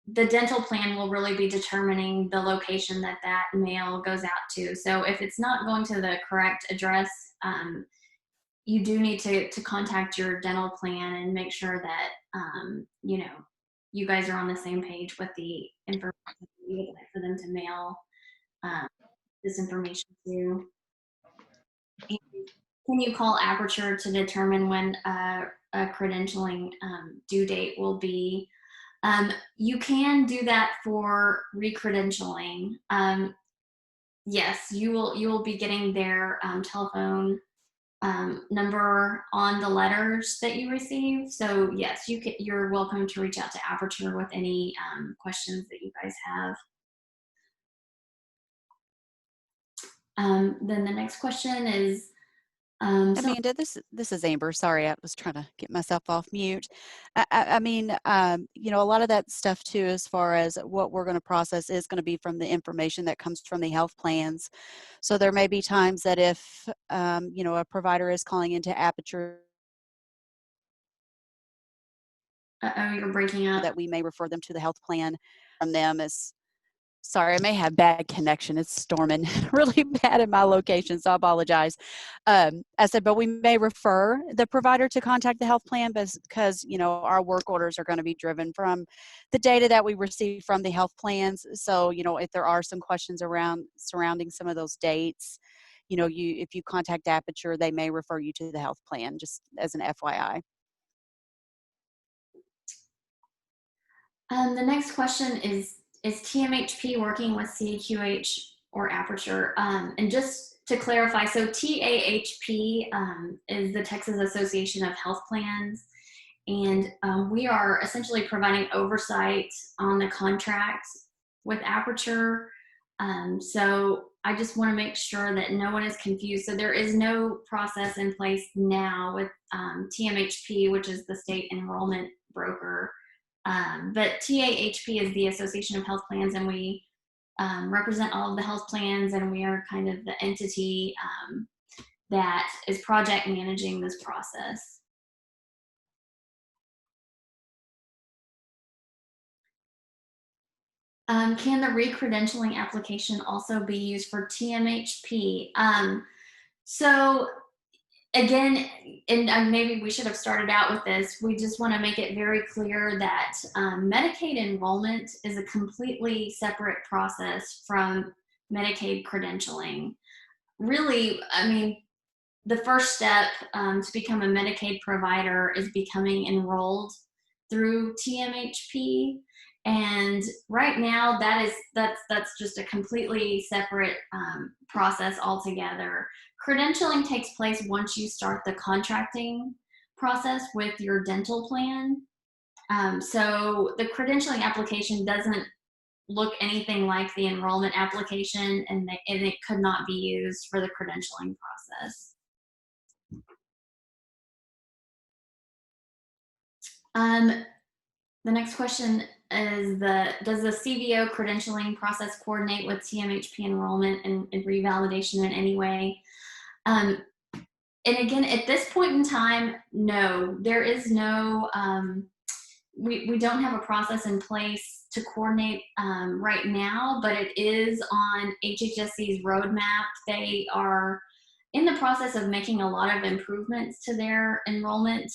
the dental plan will really be determining the location that that mail goes out to. So if it's not going to the correct address, you do need to contact your dental plan and make sure that you know, you guys are on the same page with the information you would like for them to mail this information to. And can you call Aperture to determine when a credentialing due date will be? You can do that for Re-Credentialing. Yes, you will be getting their telephone number on the letters that you receive. So yes, you're welcome to reach out to Aperture with any questions that you guys have. Then the next question is, Amanda, this is Amber. Sorry, I was trying to get myself off mute. I mean, you know, a lot of that stuff too, as far as what we're going to process, is going to be from the information that comes from the health plans. So there may be times that if you know, a provider is calling into Aperture, you're breaking up. that we may refer them to the health plan from them. As sorry, I may have bad connection. It's storming really bad in my location, so I apologize. I said, but we may refer the provider to contact the health plan because, you know, our work orders are going to be driven from the data that we receive from the health plans. So, you know, if there are some questions surrounding some of those dates, you know, if you contact Aperture, they may refer you to the health plan, just as an FYI. The next question is TMHP working with CAQH or Aperture? And just to clarify, so TAHP is the Texas Association of Health Plans, and we are essentially providing oversight on the contract with Aperture. So I just want to make sure that no one is confused. So there is no process in place now with TMHP, which is the state enrollment broker. But TAHP is the Association of Health Plans, and we represent all of the health plans, and we are kind of the entity that is project managing this process. Can the Re-Credentialing application also be used for TMHP? So again, and maybe we should have started out with this, we just want to make it very clear that Medicaid enrollment is a completely separate process from Medicaid credentialing. Really, I mean, the first step to become a Medicaid provider is becoming enrolled through TMHP. And right now, that's just a completely separate process altogether. Credentialing takes place once you start the contracting process with your dental plan. So the credentialing application doesn't look anything like the enrollment application, and it could not be used for the credentialing process. The next question is does the CVO credentialing process coordinate with TMHP enrollment and revalidation in any way? And again, at this point in time, no, there is no, we don't have a process in place to coordinate right now, but it is on HHSC's roadmap. They are in the process of making a lot of improvements to their enrollment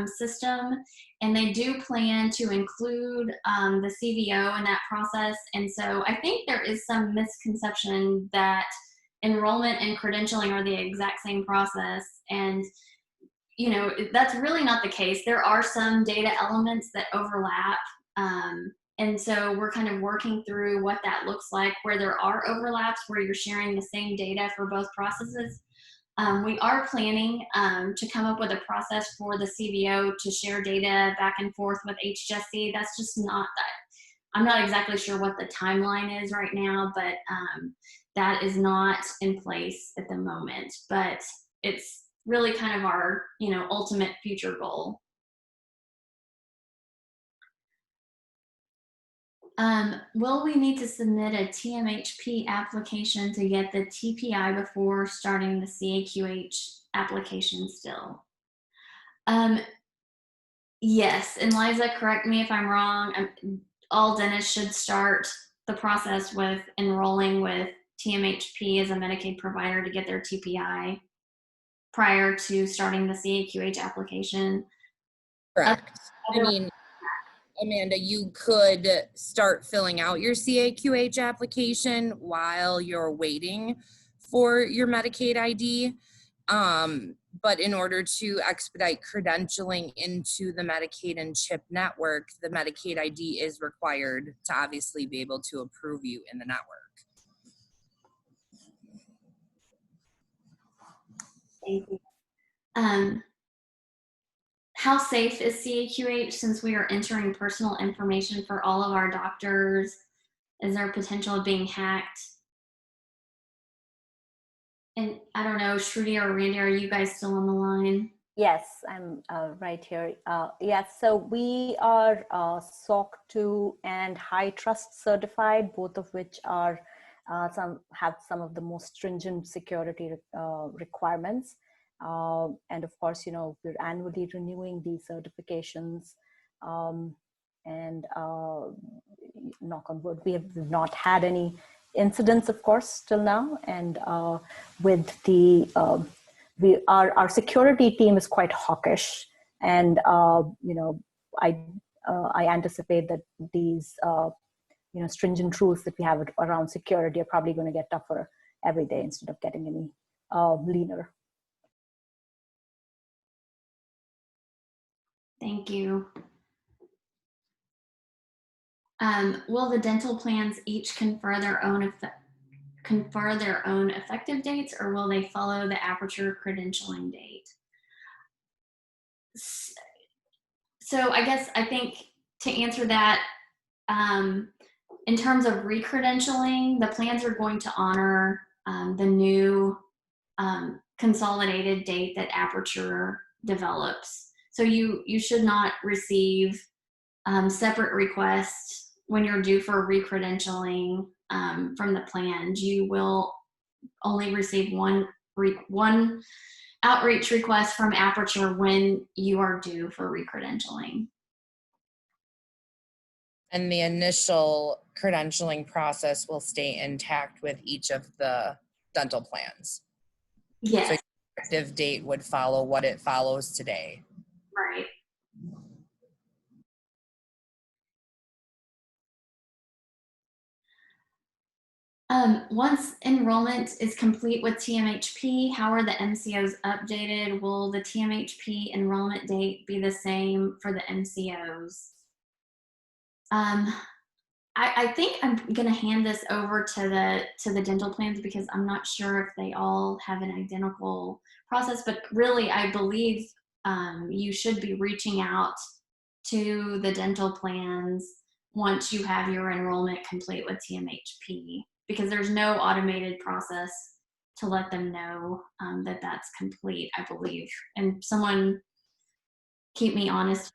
system, and they do plan to include the CVO in that process. And so I think there is some misconception that enrollment and credentialing are the exact same process, and you know, that's really not the case. There are some data elements that overlap. And so we're kind of working through what that looks like, where there are overlaps, where you're sharing the same data for both processes. We are planning to come up with a process for the CVO to share data back and forth with HHSC. That's just not that. I'm not exactly sure what the timeline is right now, but that is not in place at the moment. But it's really kind of our, you know, ultimate future goal. Will we need to submit a TMHP application to get the TPI before starting the CAQH application still? Yes, and Liza, correct me if I'm wrong. All dentists should start the process with enrolling with TMHP as a Medicaid provider to get their TPI prior to starting the CAQH application. Correct. I mean, Amanda, you could start filling out your CAQH application while you're waiting for your Medicaid ID. But in order to expedite credentialing into the Medicaid and CHIP network, the Medicaid ID is required to obviously be able to approve you in the network. Thank you. How safe is CAQH since we are entering personal information for all of our doctors? Is there potential of being hacked? And I don't know, Shruti or Randy, are you guys still on the line? Yes, I'm right here. Yes, so we are SOC 2 and High Trust certified, both of which are have some of the most stringent security requirements. And of course, you know, we're annually renewing these certifications. And knock on wood, we have not had any incidents, of course, till now. And with the our security team is quite hawkish, and you know, I anticipate that these you know, stringent rules that we have around security are probably going to get tougher every day instead of getting any leaner. Thank you. Will the dental plans each confer their own effective dates, or will they follow the Aperture credentialing date? So I think to answer that, in terms of re-credentialing, the plans are going to honor the new consolidated date that Aperture develops. So you should not receive separate requests when you're due for re-credentialing from the plans. You will only receive one outreach request from Aperture when you are due for re-credentialing. And the initial credentialing process will stay intact with each of the dental plans. Yes. So the effective date would follow what it follows today. Right. Once enrollment is complete with TMHP, how are the MCOs updated? Will the TMHP enrollment date be the same for the MCOs? I think I'm going to hand this over to the dental plans because I'm not sure if they all have an identical process, but really I believe you should be reaching out to the dental plans once you have your enrollment complete with TMHP, because there's no automated process to let them know that that's complete, I believe. And someone keep me honest.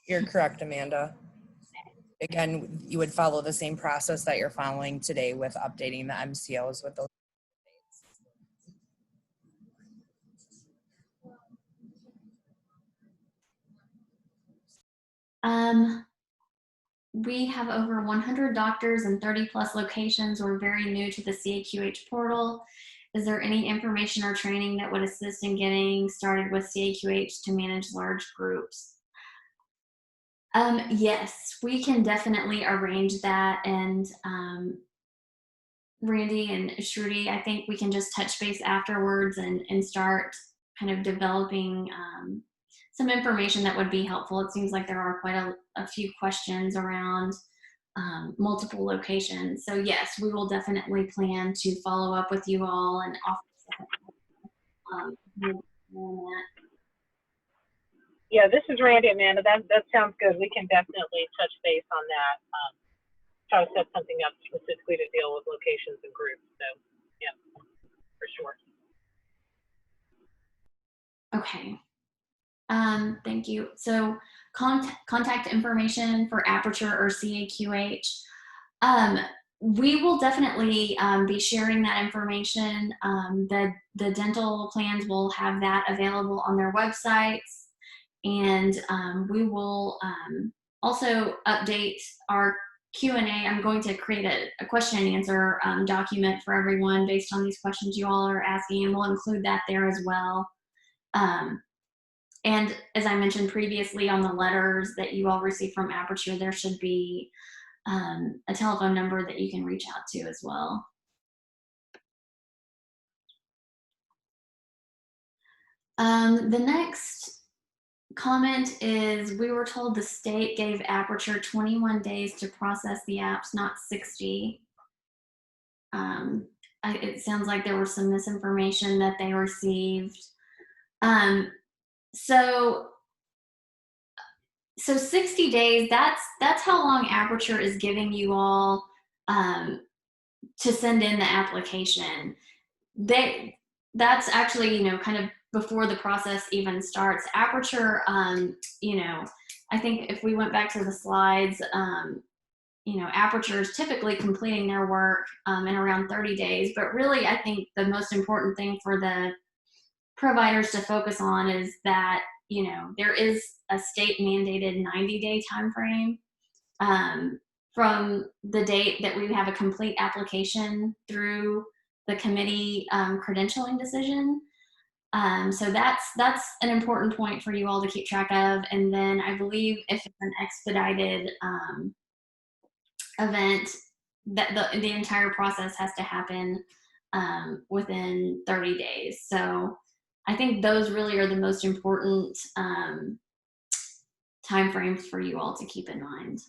You're correct, Amanda. Again, you would follow the same process that you're following today with updating the MCOs with those dates. We have over 100 doctors and 30 plus locations. We're very new to the CAQH portal. Is there any information or training that would assist in getting started with CAQH to manage large groups? Yes, we can definitely arrange that. And Randy and Shruti, I think we can just touch base afterwards and start kind of developing some information that would be helpful. It seems like there are quite a few questions around multiple locations. So yes, we will definitely plan to follow up with you all and offer Yeah, this is Randy, Amanda. That sounds good. We can definitely touch base on that. Try to set something up specifically to deal with locations and groups. So, yeah, for sure. Okay. Thank you. So contact information for Aperture or CAQH. We will definitely be sharing that information. The dental plans will have that available on their websites, and we will also update our Q&A. I'm going to create a question and answer document for everyone based on these questions you all are asking, and we'll include that there as well. And as I mentioned previously, on the letters that you all received from Aperture, there should be a telephone number that you can reach out to as well. The next comment is, we were told the state gave Aperture 21 days to process the apps, not 60. It sounds like there was some misinformation that they received. So 60 days, that's how long Aperture is giving you all to send in the application. That's actually, kind of before the process even starts. Aperture, I think if we went back to the slides, Aperture is typically completing their work in around 30 days. But really, I think the most important thing for the providers to focus on is that, there is a state mandated 90-day time frame from the date that we have a complete application through the committee credentialing decision. So that's an important point for you all to keep track of. And then I believe if it's an expedited event, that the entire process has to happen within 30 days. So I think those really are the most important timeframes for you all to keep in mind.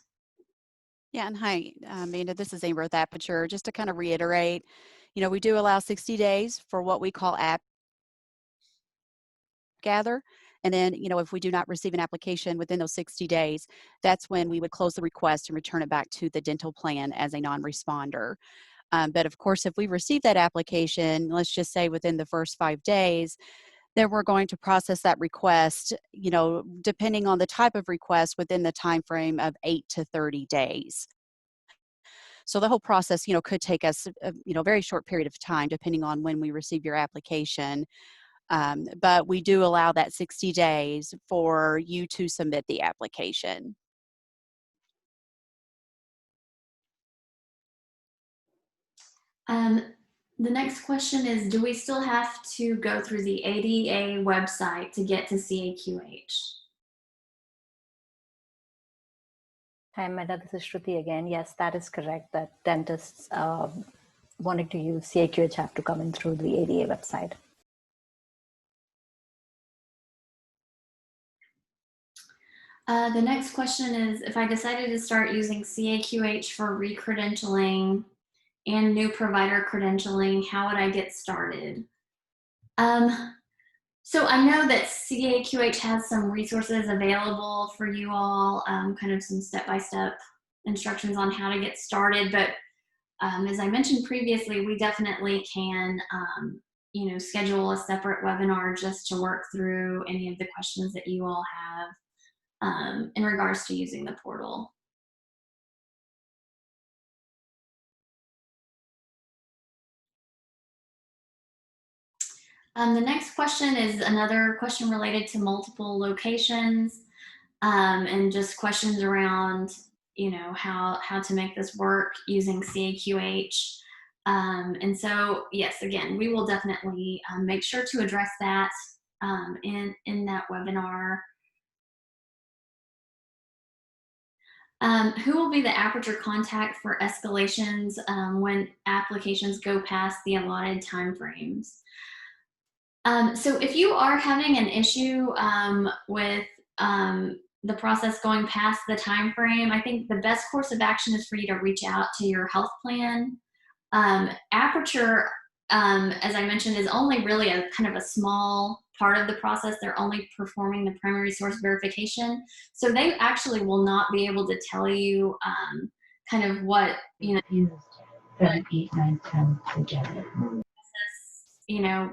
Yeah, and hi, Amanda, this is Amber with Aperture. Just to kind of reiterate, we do allow 60 days for what we call app gather. And then, if we do not receive an application within those 60 days, that's when we would close the request and return it back to the dental plan as a non-responder. But of course, if we receive that application, let's just say within the first 5 days, then we're going to process that request, depending on the type of request, within the time frame of 8 to 30 days. So the whole process, could take us, a very short period of time, depending on when we receive your application. But we do allow that 60 days for you to submit the application. The next question is, do we still have to go through the ADA website to get to CAQH? Hi, Amanda, this is Shruti again. Yes, that is correct, that dentists wanting to use CAQH have to come in through the ADA website. The next question is, if I decided to start using CAQH for re-credentialing and new provider credentialing, how would I get started? So I know that CAQH has some resources available for you all, kind of some step-by-step instructions on how to get started. But as I mentioned previously, we definitely can, schedule a separate webinar just to work through any of the questions that you all have in regards to using the portal. The next question is another question related to multiple locations and just questions around, how to make this work using CAQH. And so, yes, again, we will definitely make sure to address that in that webinar. Who will be the Aperture contact for escalations when applications go past the allotted timeframes? So if you are having an issue with the process going past the time frame, I think the best course of action is for you to reach out to your health plan. Aperture, as I mentioned, is only really a kind of a small part of the process. They're only performing the primary source verification. So they actually will not be able to tell you kind of what, you know, used 7, 8, 9, 10 together. You know,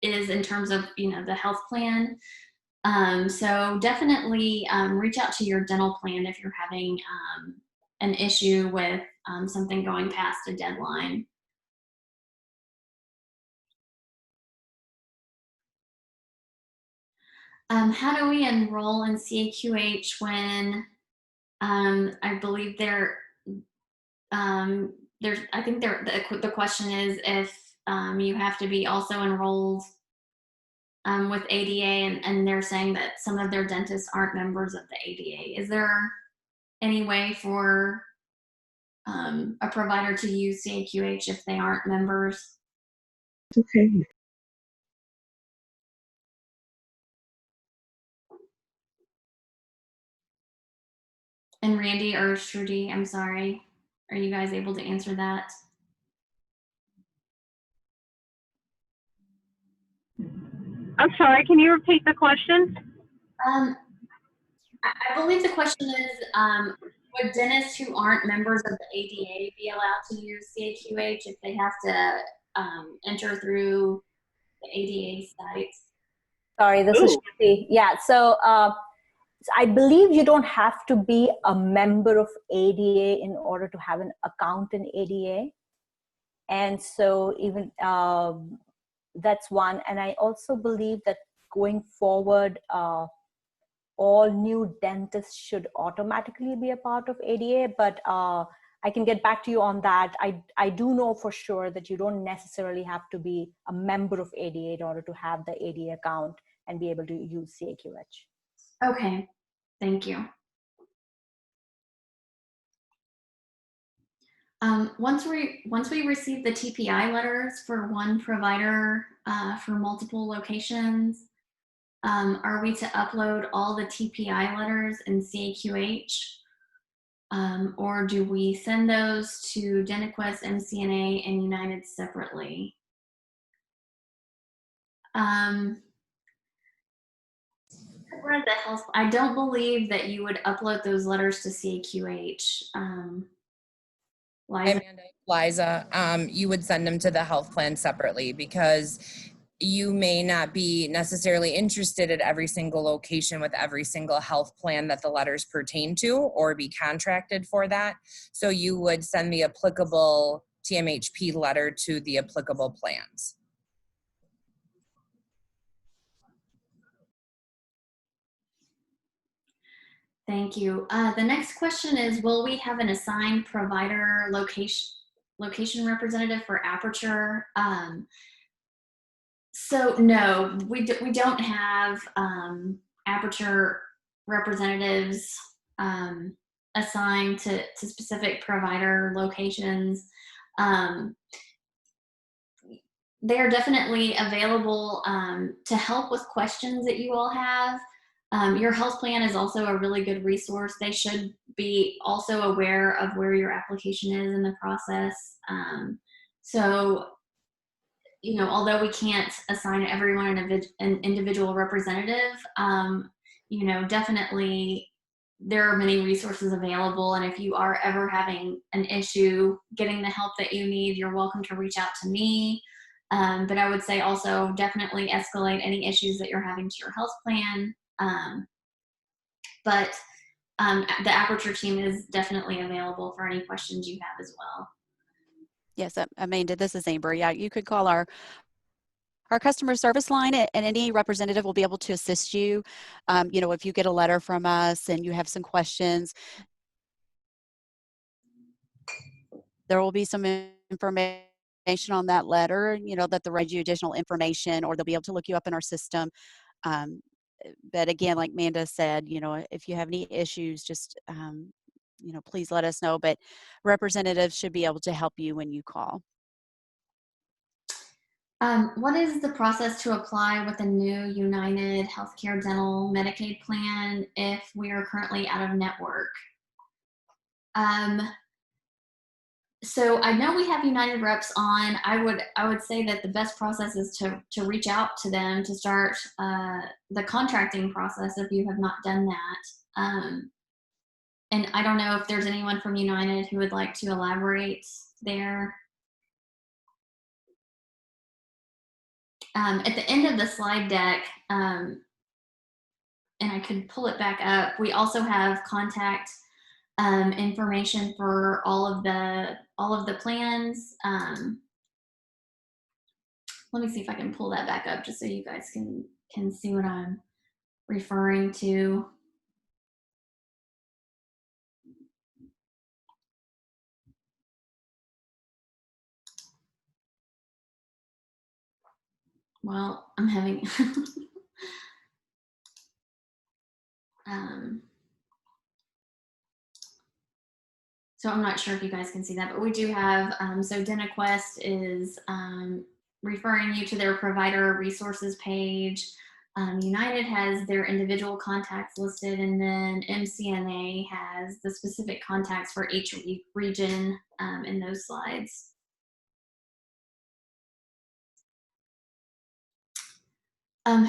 is in terms of, you know, the health plan. So definitely reach out to your dental plan if you're having an issue with something going past a deadline. How do we enroll in CAQH when I believe I think the question is if you have to be also enrolled with ADA, and they're saying that some of their dentists aren't members of the ADA. Is there any way for a provider to use CAQH if they aren't members? Okay. And Randy or Shruti, I'm sorry, are you guys able to answer that? I'm sorry, can you repeat the question? I believe the question is, would dentists who aren't members of the ADA be allowed to use CAQH if they have to enter through the ADA site? Sorry, this is Ooh. Shruti. Yeah, so I believe you don't have to be a member of ADA in order to have an account in ADA. And so even that's one. And I also believe that going forward, all new dentists should automatically be a part of ADA, but I can get back to you on that. I do know for sure that you don't necessarily have to be a member of ADA in order to have the ADA account and be able to use CAQH. Okay, thank you. Once we receive the TPI letters for one provider for multiple locations, are we to upload all the TPI letters in CAQH? Or do we send those to DentaQuest, MCNA, and United separately? I don't believe that you would upload those letters to CAQH. Liza? Liza, you would send them to the health plan separately because you may not be necessarily interested at every single location with every single health plan that the letters pertain to or be contracted for that. So you would send the applicable TMHP letter to the applicable plans. Thank you. The next question is, will we have an assigned provider location representative for Aperture? So no, we don't have Aperture representatives assigned to specific provider locations. They are definitely available to help with questions that you all have. Your health plan is also a really good resource. They should be also aware of where your application is in the process. So, you know, although we can't assign everyone an individual representative, you know, definitely there are many resources available. And if you are ever having an issue getting the help that you need, you're welcome to reach out to me. But I would say also definitely escalate any issues that you're having to your health plan. But the Aperture team is definitely available for any questions you have as well. Yes, Amanda, this is Amber. Yeah, you could call our customer service line, and any representative will be able to assist you. You know, if you get a letter from us and you have some questions, there will be some information information on that letter, that they'll write you additional information, or they'll be able to look you up in our system. But again, like Amanda said, if you have any issues, just, please let us know. But representatives should be able to help you when you call. What is the process to apply with a new United Healthcare Dental Medicaid plan if we are currently out of network? So I know we have United reps on. I would say that the best process is to reach out to them to start the contracting process if you have not done that. And I don't know if there's anyone from United who would like to elaborate there. At the end of the slide deck, and I could pull it back up, we also have contact information for all of the plans. Let me see if I can pull that back up just so you guys can see what I'm referring to. Well, I'm having so I'm not sure if you guys can see that, but we do have, so DentaQuest is referring you to their provider resources page. United has their individual contacts listed, and then MCNA has the specific contacts for each region in those slides.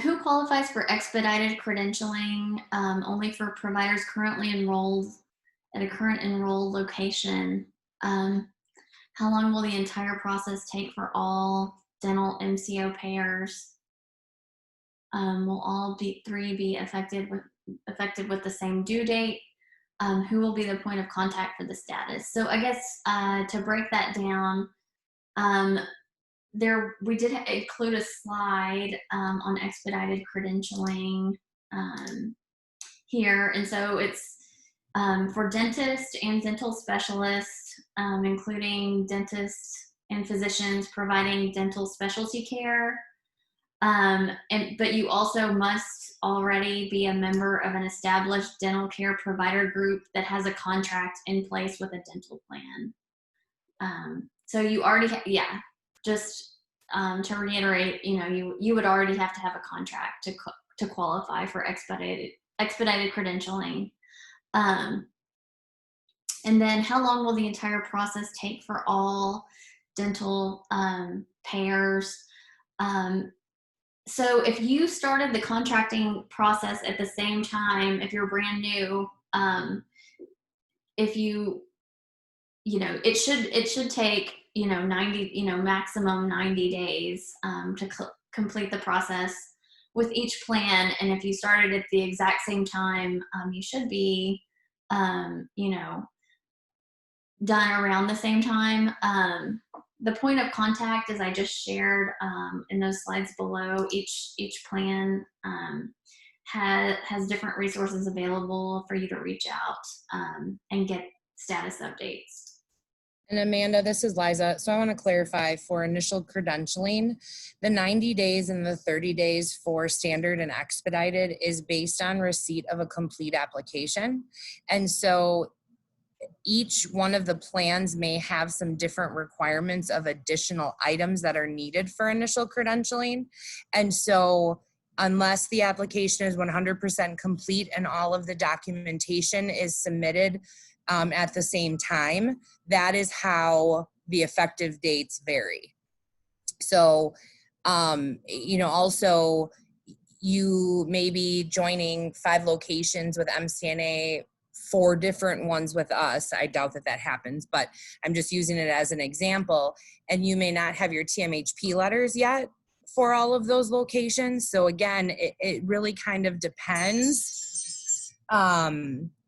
Who qualifies for expedited credentialing? Only for providers currently enrolled at a current enrolled location. How long will the entire process take for all dental MCO payers? Will all three be effective with the same due date? Who will be the point of contact for the status? So I guess to break that down, we did include a slide on expedited credentialing here, and so it's for dentists and dental specialists, including dentists and physicians providing dental specialty care. But you also must already be a member of an established dental care provider group that has a contract in place with a dental plan. So you already, just to reiterate, you would already have to have a contract to qualify for expedited credentialing. And then how long will the entire process take for all dental payers? So if you started the contracting process at the same time, if you're brand new, if it should take 90, maximum 90 days to complete the process with each plan. And if you started at the exact same time, you should be done around the same time. The point of contact, as I just shared in those slides below, each plan has different resources available for you to reach out and get status updates. And Amanda, this is Liza. So I want to clarify for initial credentialing, the 90 days and the 30 days for standard and expedited is based on receipt of a complete application. And so each one of the plans may have some different requirements of additional items that are needed for initial credentialing. And so unless the application is 100% complete and all of the documentation is submitted at the same time, that is how the effective dates vary. So, also you may be joining 5 locations with MCNA, 4 different ones with us. I doubt that happens, but I'm just using it as an example. And you may not have your TMHP letters yet for all of those locations. So again, it really kind of depends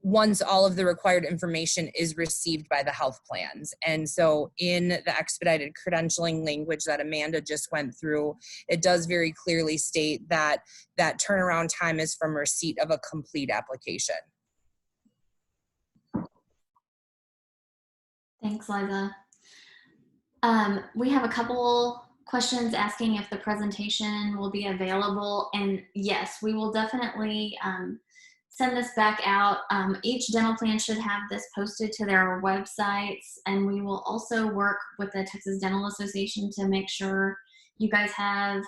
once all of the required information is received by the health plans. And so in the expedited credentialing language that Amanda just went through, it does very clearly state that that turnaround time is from receipt of a complete application. Thanks, Liza. We have a couple questions asking if the presentation will be available, and yes, we will definitely send this back out. Each dental plan should have this posted to their websites, and we will also work with the Texas Dental Association to make sure you guys have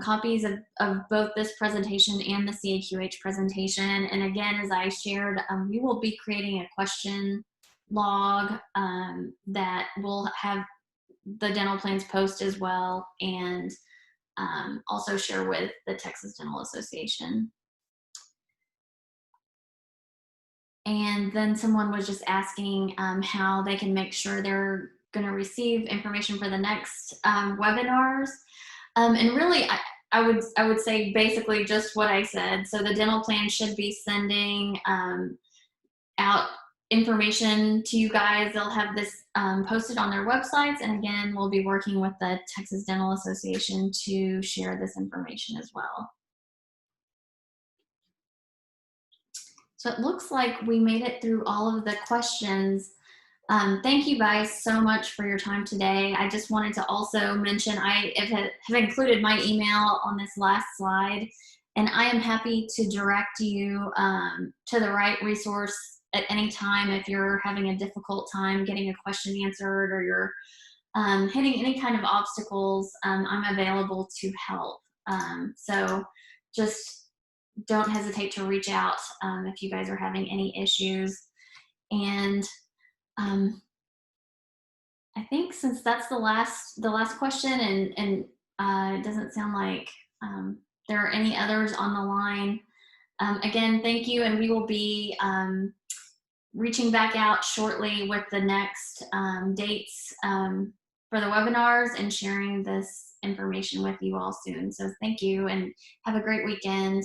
copies of both this presentation and the CAQH presentation. And again, as I shared, we will be creating a question log that will have the dental plans post as well, and also share with the Texas Dental Association. And then someone was just asking how they can make sure they're going to receive information for the next webinars. And really, I would say basically just what I said. So the dental plan should be sending out information to you guys. They'll have this posted on their websites, and again, we'll be working with the Texas Dental Association to share this information as well. So it looks like we made it through all of the questions. Thank you guys so much for your time today. I just wanted to also mention I have included my email on this last slide, and I am happy to direct you to the right resource at any time if you're having a difficult time getting a question answered, or you're hitting any kind of obstacles. I'm available to help. So just don't hesitate to reach out if you guys are having any issues. And I think since that's the last question, and it doesn't sound like there are any others on the line. Again, thank you, and we will be reaching back out shortly with the next dates for the webinars and sharing this information with you all soon. So thank you, and have a great weekend.